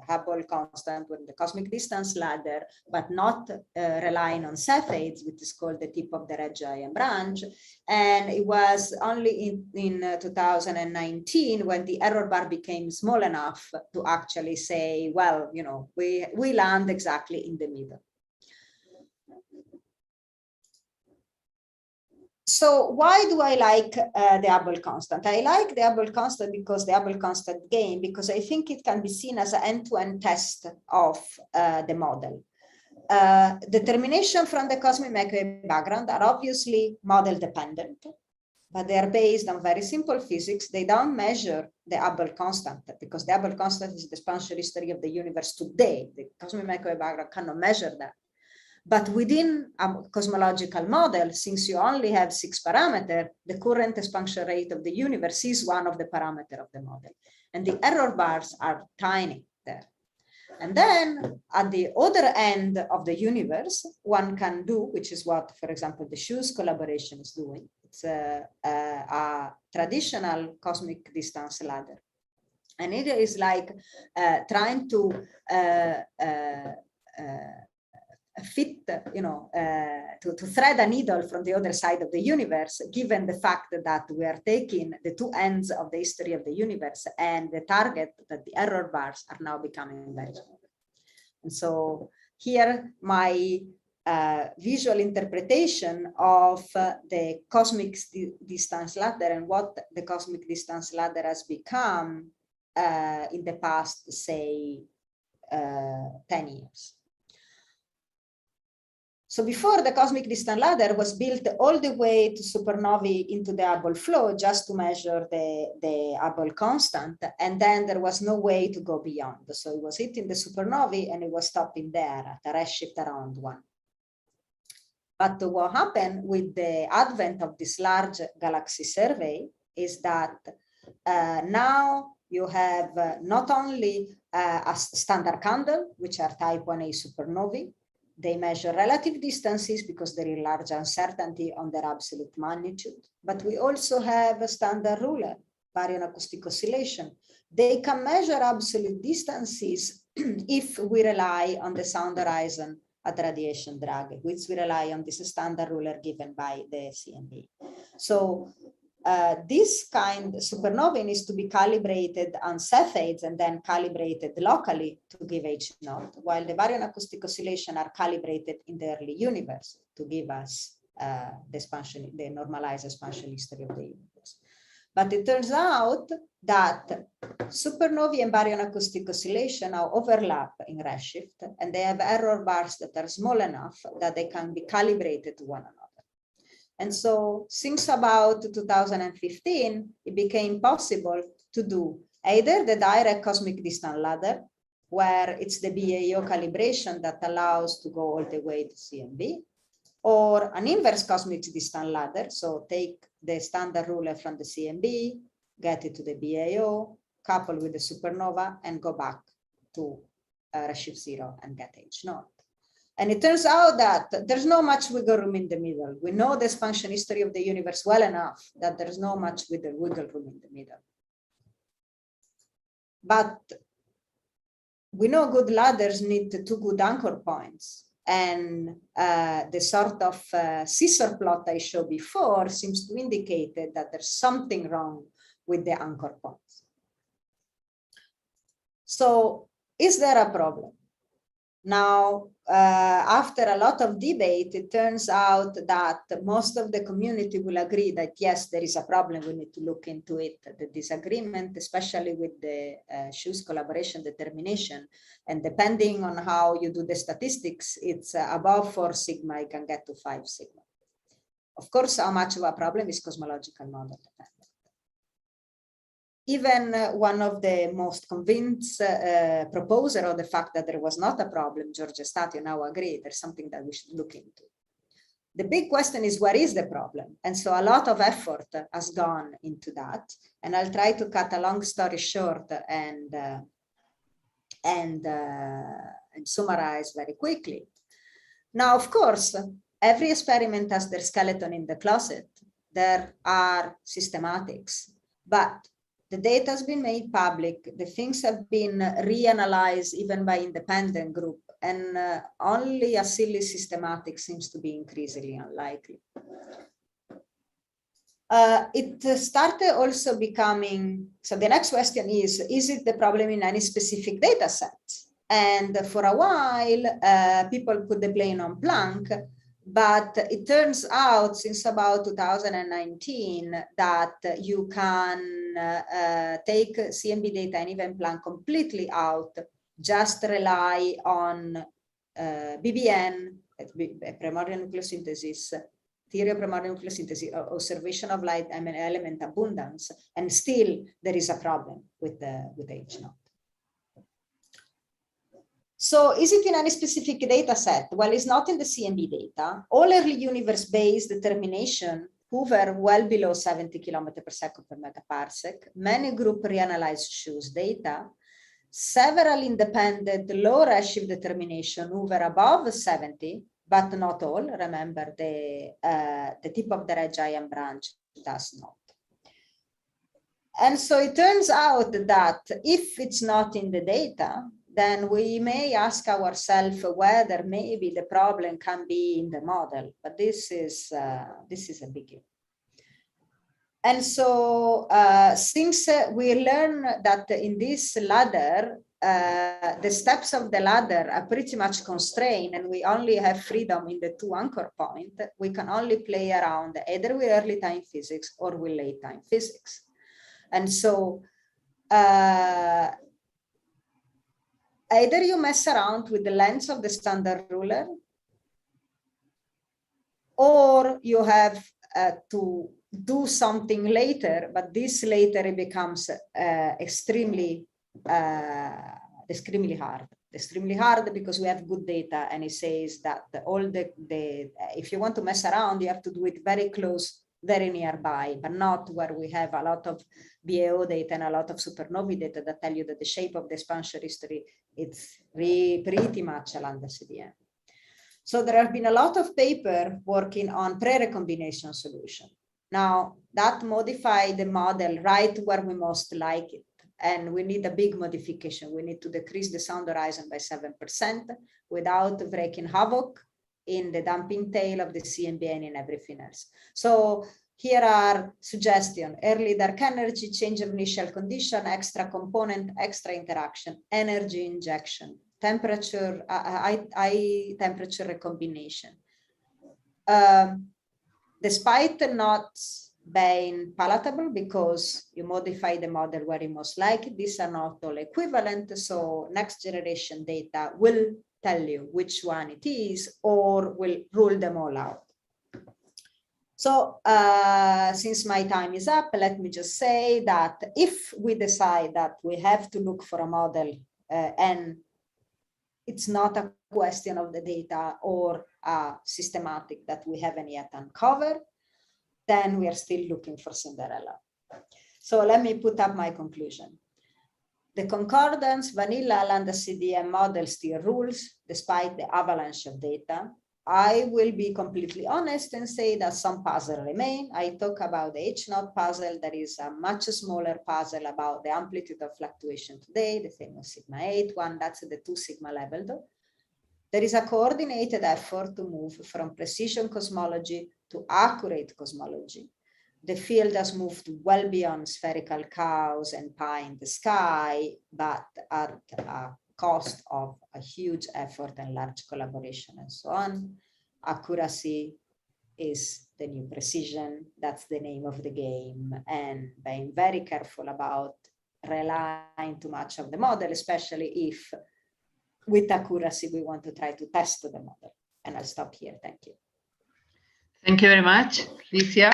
Hubble constant with the cosmic distance ladder, but not relying on Cepheids, which is called the tip of the red giant branch. And it was only in 2019 when the error bar became small enough to actually say, well, you know, we land exactly in the middle. So why do I like the Hubble constant? I like the Hubble constant because the Hubble constant game, because I think it can be seen as an end-to-end test of the model. Determination from the cosmic microwave background are obviously model dependent, but they are based on very simple physics. They don't measure the Hubble constant, because the Hubble constant is the exponential history of the universe today. The cosmic microwave background cannot measure that. But within a cosmological model, since you only have 6 parameters, the current expansion rate of the universe is one of the parameters of the model. And the error bars are tiny there. And then at the other end of the universe, one can do, which is what, for example, the Shoes collaboration is doing. It's a traditional cosmic distance ladder. And it is like trying to fit, you know, to thread a needle from the other side of the universe, given the fact that we are taking the two ends of the history of the universe and the target that the error bars are now becoming very small. And so here my visual interpretation of the cosmic distance ladder and what the cosmic distance ladder has become in the past, say, 10 years. So before, the cosmic distance ladder was built all the way to supernovae into the Hubble flow just to measure the Hubble constant. And then there was no way to go beyond. So it was hitting the supernovae and it was stopping there at a redshift around 1. But what happened with the advent of this large galaxy survey is that now you have not only a standard candle, which are type 1a supernovae. They measure relative distances because there is large uncertainty on their absolute magnitude. But we also have a standard ruler, baryon acoustic oscillation. They can measure absolute distances if we rely on the sound horizon at radiation drag, which we rely on this standard ruler given by the CMB. So this kind of supernovae needs to be calibrated on Cepheids and then calibrated locally to give H0, while the baryon acoustic oscillation are calibrated in the early universe to give us the normalized expansion history of the universe. But it turns out that supernovae and baryon acoustic oscillation now overlap in redshift, and they have error bars that are small enough that they can be calibrated to one another. And so since about 2015, it became possible to do either the direct cosmic distance ladder, where it's the BAO calibration that allows to go all the way to CMB, or an inverse cosmic distance ladder. So take the standard ruler from the CMB, get it to the BAO, couple with the supernova, and go back to redshift 0 and get H0. And it turns out that there's no much wiggle room in the middle. We know the expansion history of the universe well enough that there's no much wiggle room in the middle. But we know good ladders need 2 good anchor points. And the sort of scissor plot I showed before seems to indicate that there's something wrong with the anchor points. So is there a problem? Now, after a lot of debate, it turns out that most of the community will agree that yes, there is a problem, we need to look into it. The disagreement, especially with the Schu's collaboration determination, and depending on how you do the statistics, it's above 4 sigma, you can get to 5 sigma. Of course, how much of a problem is cosmological model dependent. Even one of the most convinced proposer of the fact that there was not a problem, George Statio, now agree there's something that we should look into. The big question is, where is the problem? And so a lot of effort has gone into that. And I'll try to cut a long story short and summarize very quickly. Now, of course, every experiment has their skeleton in the closet. There are systematics, but the data has been made public. The things have been reanalyzed even by independent group, and only a silly systematic seems to be increasingly unlikely. It started also becoming, so the next question is it the problem in any specific data set? And for a while, people put the blame on Planck, but it turns out since about 2019 that you can take CMB data and even Planck completely out, just rely on BBN, primordial nucleosynthesis, theory of primordial nucleosynthesis, observation of light element abundance, and still there is a problem with H0. So is it in any specific data set? Well, it's not in the CMB data. All early universe-based determination hover well below 70 km per second per megaparsec. Many groups reanalyzed Schu's data. Several independent low redshift determination hover above 70, but not all. Remember, the tip of the red giant branch does not. And so it turns out that if it's not in the data, then we may ask ourselves whether maybe the problem can be in the model, but this is a biggie. And so since we learn that in this ladder, the steps of the ladder are pretty much constrained and we only have freedom in the 2 anchor points, we can only play around either with early time physics or with late time physics. And so either you mess around with the length of the standard ruler, or you have to do something later, but this later it becomes extremely hard. Extremely hard because we have good data, and it says that all if you want to mess around, you have to do it very close, very nearby, but not where we have a lot of BAO data and a lot of supernovae data that tell you that the shape of the expansion history, it's pretty much along the LCDM. So there have been a lot of paper working on pre-recombination solution. Now that modified the model right where we most like it. And we need a big modification. We need to decrease the sound horizon by 7% without breaking havoc in the damping tail of the CMB and in everything else. So here are suggestions: early dark energy, change of initial condition, extra component, extra interaction, energy injection, temperature, high temperature recombination. Despite not being palatable because you modify the model where you most like it, these are not all equivalent. So next generation data will tell you which one it is or will rule them all out. So since my time is up, let me just say that if we decide that we have to look for a model and it's not a question of the data or a systematic that we haven't yet uncovered, then we are still looking for Cinderella. So let me put up my conclusion. The concordance vanilla lambda CDM model still rules despite the avalanche of data. I will be completely honest and say that some puzzles remain. I talk about the H0 puzzle. There is a much smaller puzzle about the amplitude of fluctuation today, the famous sigma 8 one. That's the 2 sigma level though. There is a coordinated effort to move from precision cosmology to accurate cosmology. The field has moved well beyond spherical cows and pie in the sky, but at a cost of a huge effort and large collaboration and so on. Accuracy is the new precision. That's the name of the game. And being very careful about relying too much on the model, especially if with accuracy we want to try to test the model. And I'll stop here. Thank you. Thank you very much, Licia.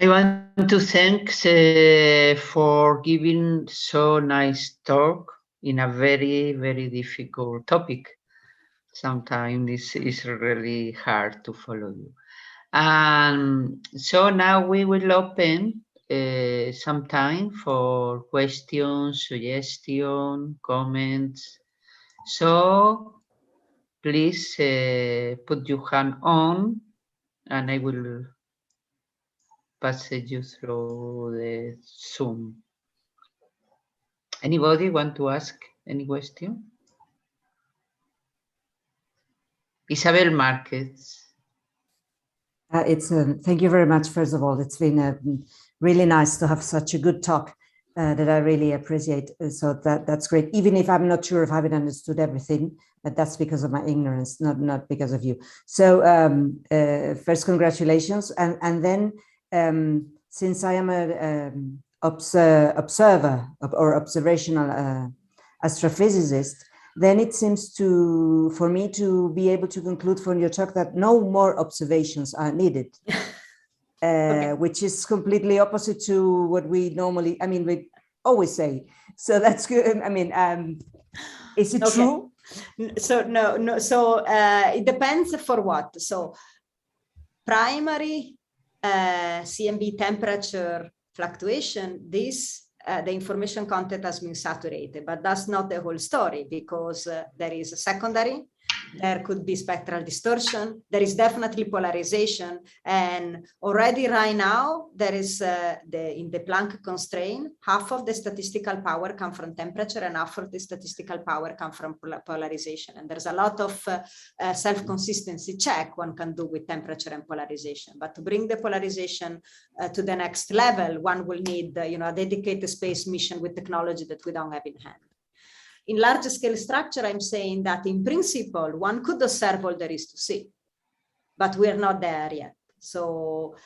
I want to thank for giving so nice talk in a very, very difficult topic. Sometimes it's really hard to follow you. So now we will open some time for questions, suggestions, comments. So please put your hand on and I will pass you through the Zoom. Anybody want to ask any question? Isabel Marquez. Thank you very much. First of all, it's been really nice to have such a good talk that I really appreciate. So that's great. Even if I'm not sure if I haven't understood everything, but that's because of my ignorance, not because of you. So first, congratulations, and then since I am an observer or observational astrophysicist, then it seems for me to be able to conclude from your talk that no more observations are needed, okay. Which is completely opposite to what we normally, we always say. So that's good. Is it true? So no. So it depends for what. So primary CMB temperature fluctuation, the information content has been saturated, but that's not the whole story, because there is a secondary, there could be spectral distortion, there is definitely polarization, and already right now there is in the Planck constraint, half of the statistical power come from temperature and half of the statistical power come from polarization, and there's a lot of self-consistency check one can do with temperature and polarization. But to bring the polarization to the next level, one will need a dedicated space mission with technology that we don't have in hand. In large scale structure, I'm saying that in principle, one could observe all there is to see, but we're not there yet. So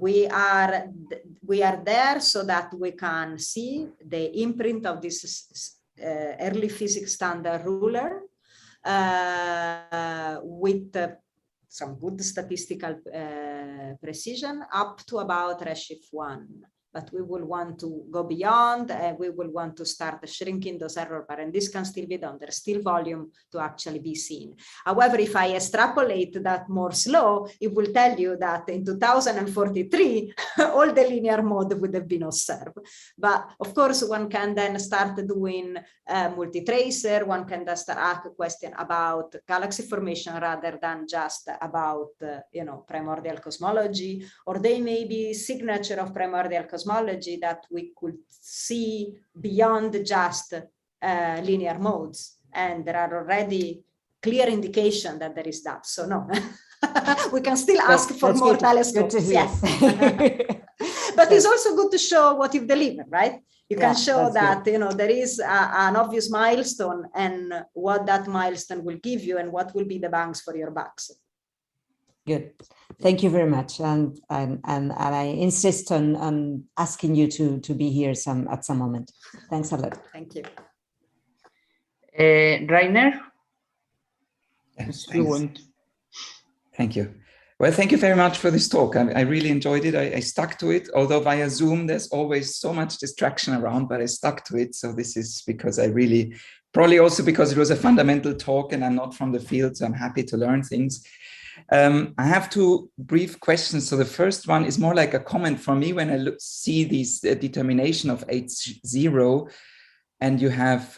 we are there so that we can see the imprint of this early physics standard ruler with some good statistical precision up to about redshift 1. But we will want to go beyond, and we will want to start shrinking those error bars, and this can still be done. There's still volume to actually be seen. However, if I extrapolate that more slow, it will tell you that in 2043, all the linear mode would have been observed. But of course, one can then start doing multi-tracer. One can just ask a question about galaxy formation rather than just about primordial cosmology, or they may be signature of primordial cosmology that we could see beyond just linear modes, and there are already clear indication that there is that. So no, we can still ask for more telescopes. Yes. But it's also good to show what you've delivered, right? You can show that there is an obvious milestone, and what that milestone will give you, and what will be the bangs for your bucks. Good. Thank you very much. And I insist on asking you to be here at some moment. Thanks a lot. Thank you. Rainer? Yes, thank you. Well, thank you very much for this talk. I really enjoyed it. I stuck to it, although via Zoom, there's always so much distraction around, but I stuck to it. So this is because probably also because it was a fundamental talk and I'm not from the field, so I'm happy to learn things. I have two brief questions. So the first one is more like a comment for me when I see these determination of H0, and you have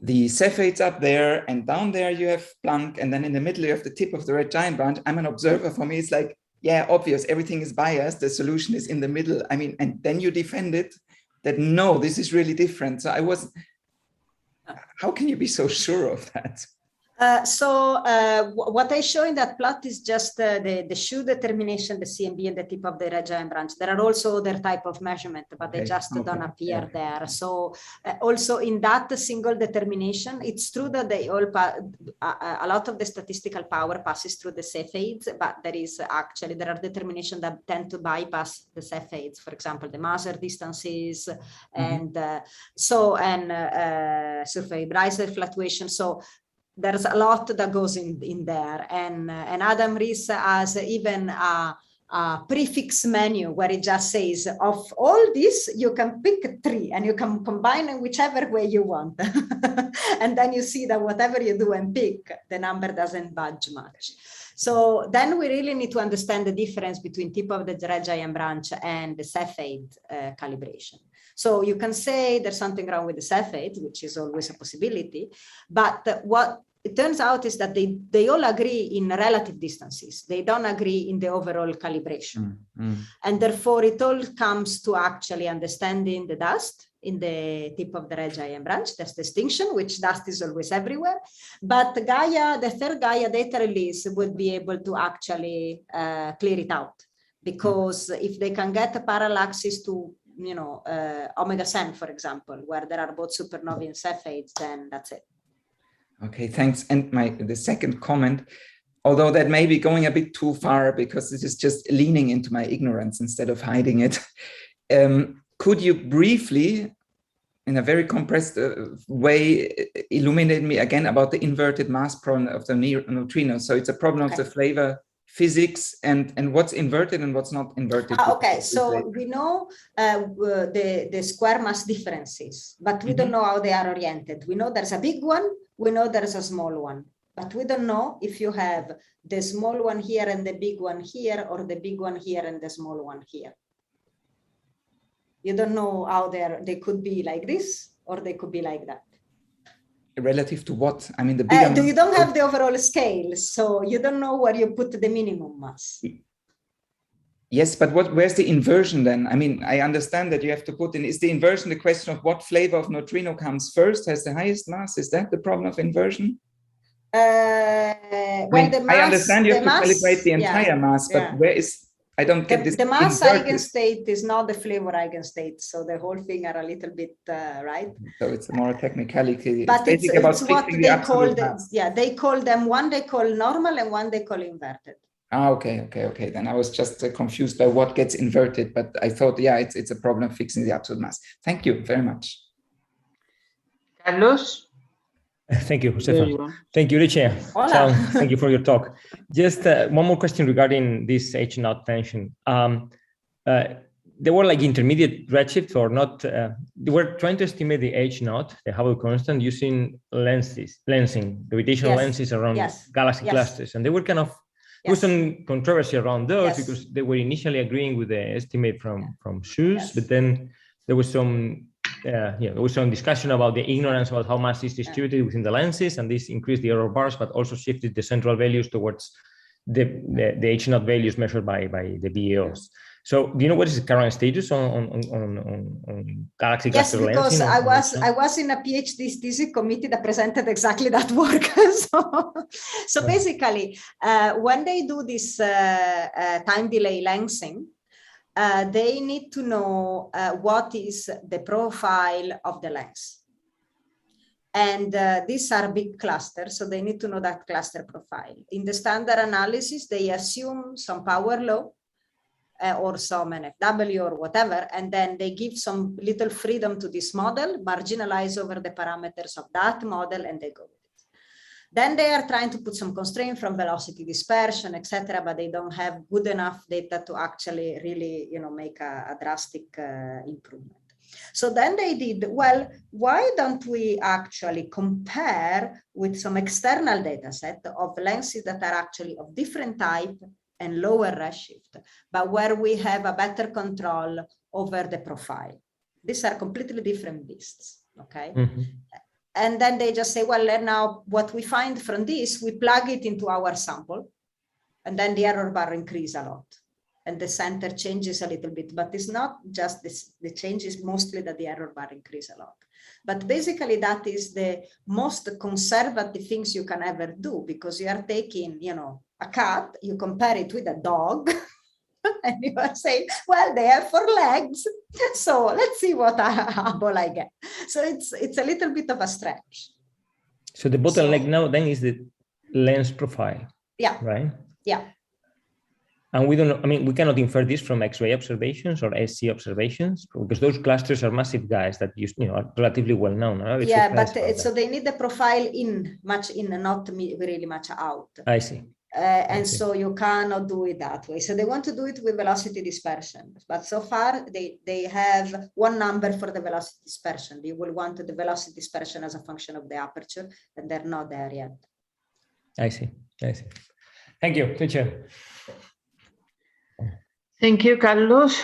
the Cepheids up there, and down there you have Planck, and then in the middle you have the tip of the red giant branch. I'm an observer. For me, it's like, yeah, obvious, everything is biased. The solution is in the middle. And then you defend it that no, this is really different. So how can you be so sure of that? What I show in that plot is just the shoe determination, the CMB and the tip of the red giant branch. There are also other type of measurement, but they just don't appear there. So also in that single determination, it's true that they all a lot of the statistical power passes through the Cepheids, but there are determinations that tend to bypass the Cepheids. For example, the Maser distances and surface Breiser fluctuation. So there's a lot that goes in there, and Adam Rees has even a prefix menu where it just says, of all this you can pick 3 and you can combine in whichever way you want. And then you see that whatever you do and pick, the number doesn't budge much. So then we really need to understand the difference between tip of the red giant branch and the Cepheid calibration. So you can say there's something wrong with the Cepheid, which is always a possibility, but what it turns out is that they all agree in relative distances. They don't agree in the overall calibration. And therefore it all comes to actually understanding the dust in the tip of the red giant branch. That's distinction, which dust is always everywhere. But Gaia, the third Gaia data release would be able to actually clear it out. Because if they can get a parallaxes to omega Cen, for example, where there are both supernovae and Cepheids, then that's it. Okay, thanks. And the second comment, although that may be going a bit too far because this is just leaning into my ignorance instead of hiding it. Could you briefly, in a very compressed way, illuminate me again about the inverted mass problem of the neutrino? So it's a problem of the flavor physics and what's inverted and what's not inverted. Okay, so we know the square mass differences, but we don't know how they are oriented. We know there's a big one, we know there's a small one, but we don't know if you have the small one here and the big one here, or the big one here and the small one here. You don't know how they could be like this, or they could be like that. Relative to what? I mean, the bigger you don't have the overall scale, so you don't know where you put the minimum mass. Yes, but where's the inversion then? I mean, I understand that you have to put in, is the inversion the question of what flavor of neutrino comes first, has the highest mass? Is that the problem of inversion? I understand you have to calibrate the entire mass, but where is, I don't get this. The mass eigenstate is not the flavor eigenstate, so the whole thing are a little bit right. So it's more a technicality. But it's what they call they call them, one they call normal and one they call inverted. Ah, okay. Then I was just confused by what gets inverted, but I thought, it's a problem fixing the absolute mass. Thank you very much. Carlos? Thank you, Stefan. Thank you, Licia. Thank you for your talk. Just one more question regarding this H0 tension. They were like intermediate redshift or not? They were trying to estimate the H0, the Hubble constant, using lensing, gravitational lenses around galaxy clusters. And they were kind of, there was some controversy around those because they were initially agreeing with the estimate from Schuss, but then there was some there was some discussion about the ignorance about how mass is distributed within the lenses, and this increased the error bars, but also shifted the central values towards the H0 values measured by the BAOS. So do you know what is the current status on galaxy cluster lensing? Yes, because I was in a PhD thesis committee that presented exactly that work. so basically, when they do this time delay lensing, they need to know what is the profile of the lens. And these are big clusters, so they need to know that cluster profile. In the standard analysis, they assume some power law or some NFW or whatever, and then they give some little freedom to this model, marginalize over the parameters of that model, and they go with it. Then they are trying to put some constraint from velocity dispersion, etc., but they don't have good enough data to actually really, make a drastic improvement. So then they did, well, why don't we actually compare with some external data set of lenses that are actually of different type and lower redshift, but where we have a better control over the profile. These are completely different beasts, okay? And then they just say, well, now what we find from this, we plug it into our sample, and then the error bar increase a lot. And the center changes a little bit, but it's not just this, the change is mostly that the error bar increase a lot. But basically that is the most conservative things you can ever do, because you are taking, you know, a cat, you compare it with a dog, and you are saying, well, they have 4 legs, so let's see what Hubble I get. So it's a little bit of a stretch. So the bottleneck now then is the lens profile. Yeah. Right? Yeah. And we don't know, I mean, we cannot infer this from X-ray observations or SC observations, because those clusters are massive guys that are relatively well known. Yeah, but so they need the profile much in, not really much out. I see. And so you cannot do it that way. So they want to do it with velocity dispersion, but so far they have one number for the velocity dispersion. You will want the velocity dispersion as a function of the aperture, and they're not there yet. I see. I see. Thank you, teacher. Thank you, Carlos.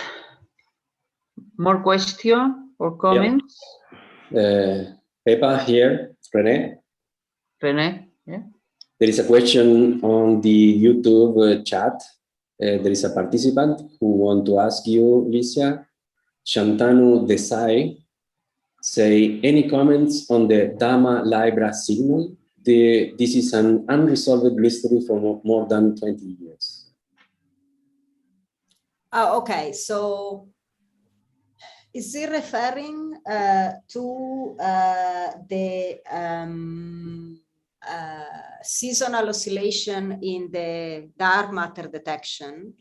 More questions or comments? Pepa here, René. René, yeah. There is a question on the YouTube chat. There is a participant who wants to ask you, Licia. Shantanu Desai say, any comments on the Dama Libra signal? This is an unresolved mystery for more than 20 years. Okay, so is he referring to the seasonal oscillation in the dark matter detection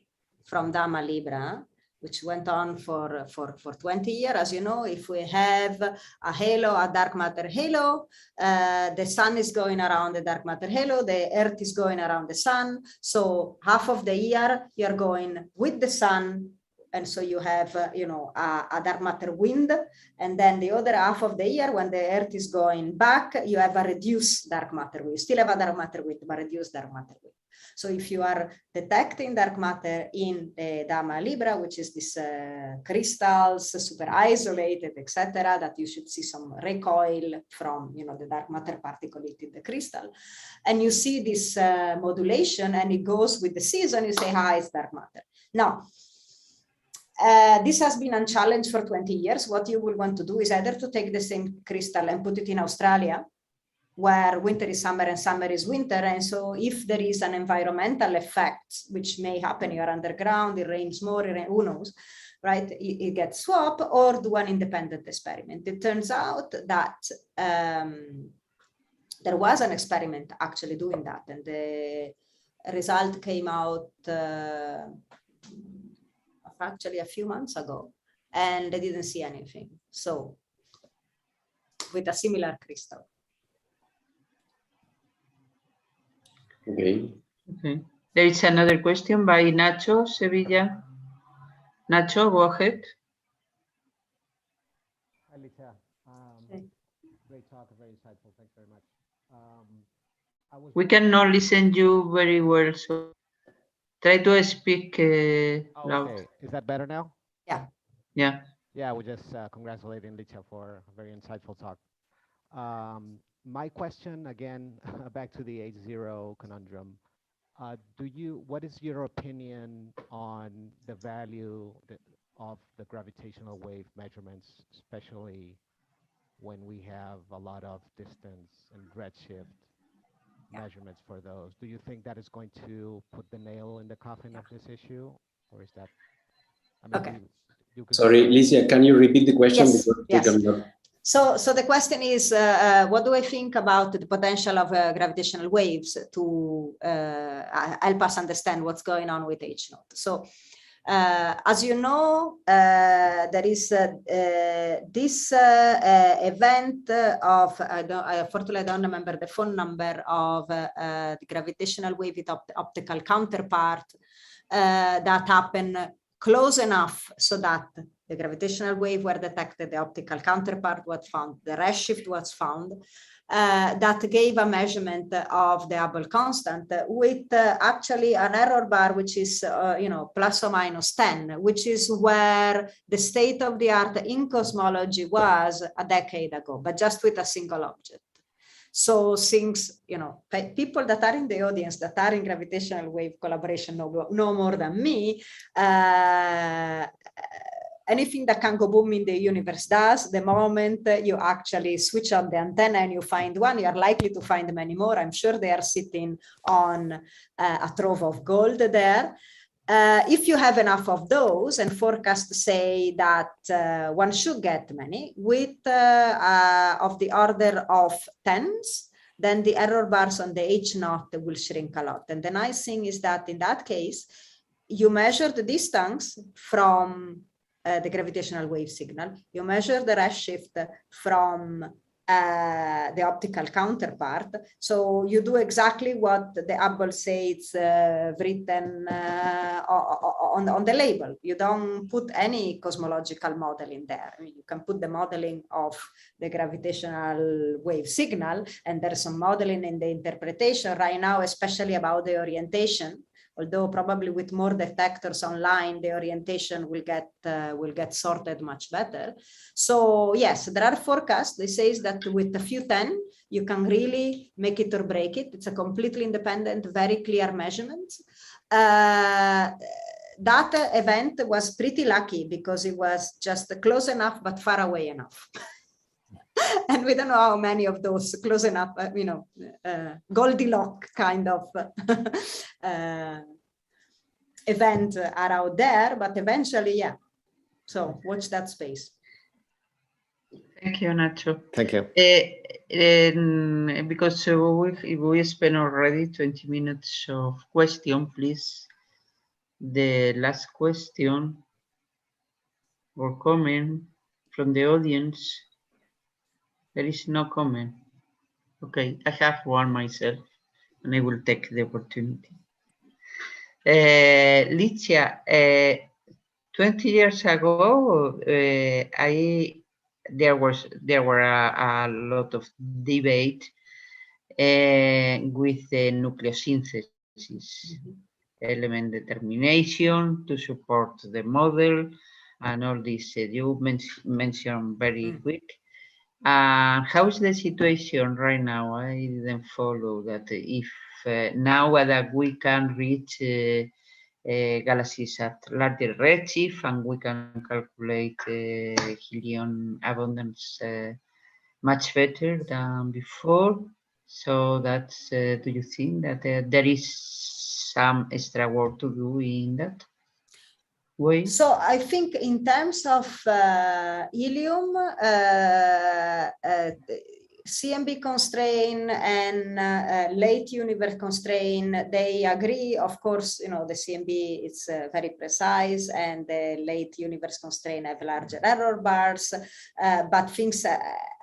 from Dama Libra, which went on for 20 years? As you know, if we have a halo, a dark matter halo, the sun is going around the dark matter halo, the earth is going around the sun. So half of the year you're going with the sun, and so you have a dark matter wind, and then the other half of the year when the earth is going back, you have a reduced dark matter wind. You still have a dark matter wind, but reduced dark matter wind. So if you are detecting dark matter in the Dama Libra, which is this crystals, super isolated, etc., that you should see some recoil from the dark matter particle in the crystal, and you see this modulation, and it goes with the season, you say, hi, it's dark matter. Now, this has been unchallenged for 20 years. What you will want to do is either to take the same crystal and put it in Australia, where winter is summer and summer is winter. And so if there is an environmental effect, which may happen, you're underground, it rains more, who knows, right? It gets swapped, or do an independent experiment. It turns out that there was an experiment actually doing that. And the result came out actually a few months ago, and they didn't see anything. So with a similar crystal. Okay. Okay. There is another question by Nacho Sevilla. Nacho, go ahead. Hi, Licia. Great talk, very insightful. Thanks very much. We cannot listen you very well, so try to speak loud. Okay, is that better now? Yeah. Yeah. Yeah, we're just congratulating Licia for a very insightful talk. My question, again, back to the H0 conundrum. What is your opinion on the value of the gravitational wave measurements, especially when we have a lot of distance and redshift measurements for those? Do you think that is going to put the nail in the coffin of this issue, or is that? I mean, okay. Sorry, Licia, can you repeat the question? Yes. Yes. Cannot... So the question is, what do I think about the potential of gravitational waves to help us understand what's going on with H0? So as you know, there is this event of, unfortunately I don't remember the phone number of the gravitational wave with optical counterpart that happened close enough so that the gravitational wave were detected, the optical counterpart was found, the redshift was found, that gave a measurement of the Hubble constant with actually an error bar, which is, plus or minus 10, which is where the state of the art in cosmology was a decade ago, but just with a single object. So things, people that are in the audience that are in gravitational wave collaboration know more than me. anything that can go boom in the universe does. The moment you actually switch on the antenna and you find one, you are likely to find many more. I'm sure they are sitting on a trove of gold there. If you have enough of those, and forecasts say that one should get many with of the order of tens, then the error bars on the H0 will shrink a lot. And the nice thing is that in that case, you measure the distance from the gravitational wave signal, you measure the redshift from the optical counterpart. So you do exactly what the Hubble says written on the label. You don't put any cosmological model in there. I mean, you can put the modeling of the gravitational wave signal, and there's some modeling in the interpretation right now, especially about the orientation. Although probably with more detectors online, the orientation will get sorted much better. So yes, there are forecasts. They say that with a few 10, you can really make it or break it. It's a completely independent, very clear measurement. That event was pretty lucky because it was just close enough, but far away enough. And we don't know how many of those close enough, Goldilocks kind of event are out there, but eventually, yeah. So watch that space. Thank you, Nacho. Thank you. Because we spent already 20 minutes of question, please. The last question or comment from the audience. There is no comment. Okay, I have one myself, and I will take the opportunity. Licia, 20 years ago, there were a lot of debate with the nucleosynthesis, element determination to support the model, and all this you mentioned very quick. How is the situation right now? I didn't follow that. If now that we can reach galaxies at larger redshift and we can calculate helium abundance much better than before, so that's do you think that there is some extra work to do in that way? So I think in terms of helium, CMB constraint and late universe constraint, they agree. Of course, the CMB is very precise, and the late universe constraint have larger error bars, but things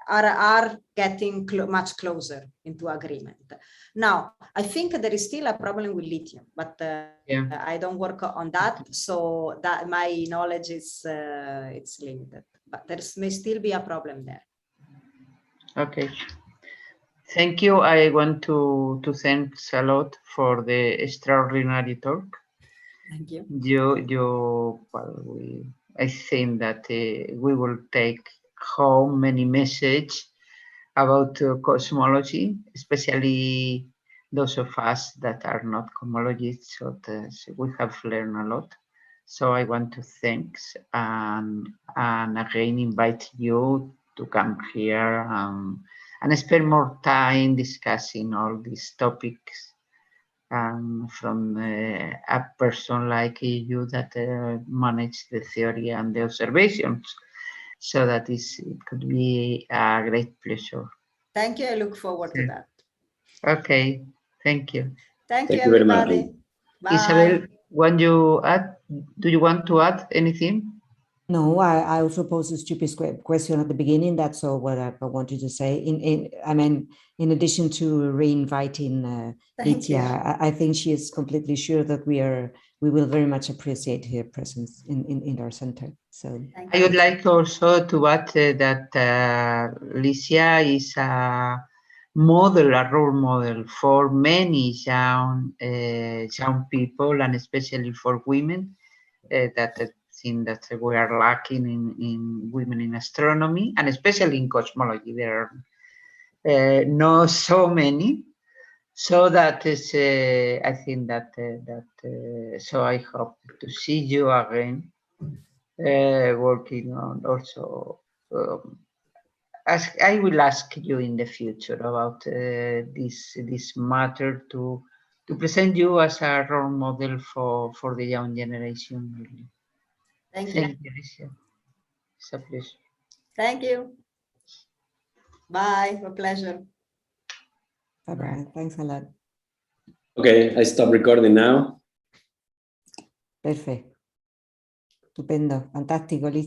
are getting much closer into agreement. Now, I think there is still a problem with lithium, but I don't work on that, so that my knowledge is it's limited. But there may still be a problem there. Okay, thank you. I want to thank a lot for the extraordinary talk. Thank you. I think that we will take home many messages about cosmology, especially those of us that are not cosmologists. So we have learned a lot. So I want to thank and again invite you to come here and spend more time discussing all these topics from a person like you that manage the theory and the observations. So that it could be a great pleasure. Thank you. I look forward to that. Okay. Thank you. Thank you, everybody. Bye. Isabel, do you want to add anything? No, I also posed a stupid question at the beginning. That's all what I wanted to say. In addition to re-inviting Licia, I think she is completely sure that we will very much appreciate her presence in our center. So I would like also to add that Licia is a model, a role model for many young people, and especially for women that think that we are lacking in women in astronomy, and especially in cosmology. There are not so many. So that is, I think that, so I hope to see you again working on also. I will ask you in the future about this matter to present you as a role model for the young generation. Really. Thank you. Thank you, Alicia. It's a pleasure. Thank you. Bye. A pleasure. Bye-bye. Thanks a lot. Okay, I stop recording now. Perfecto. Estupendo. Fantástico, Liz.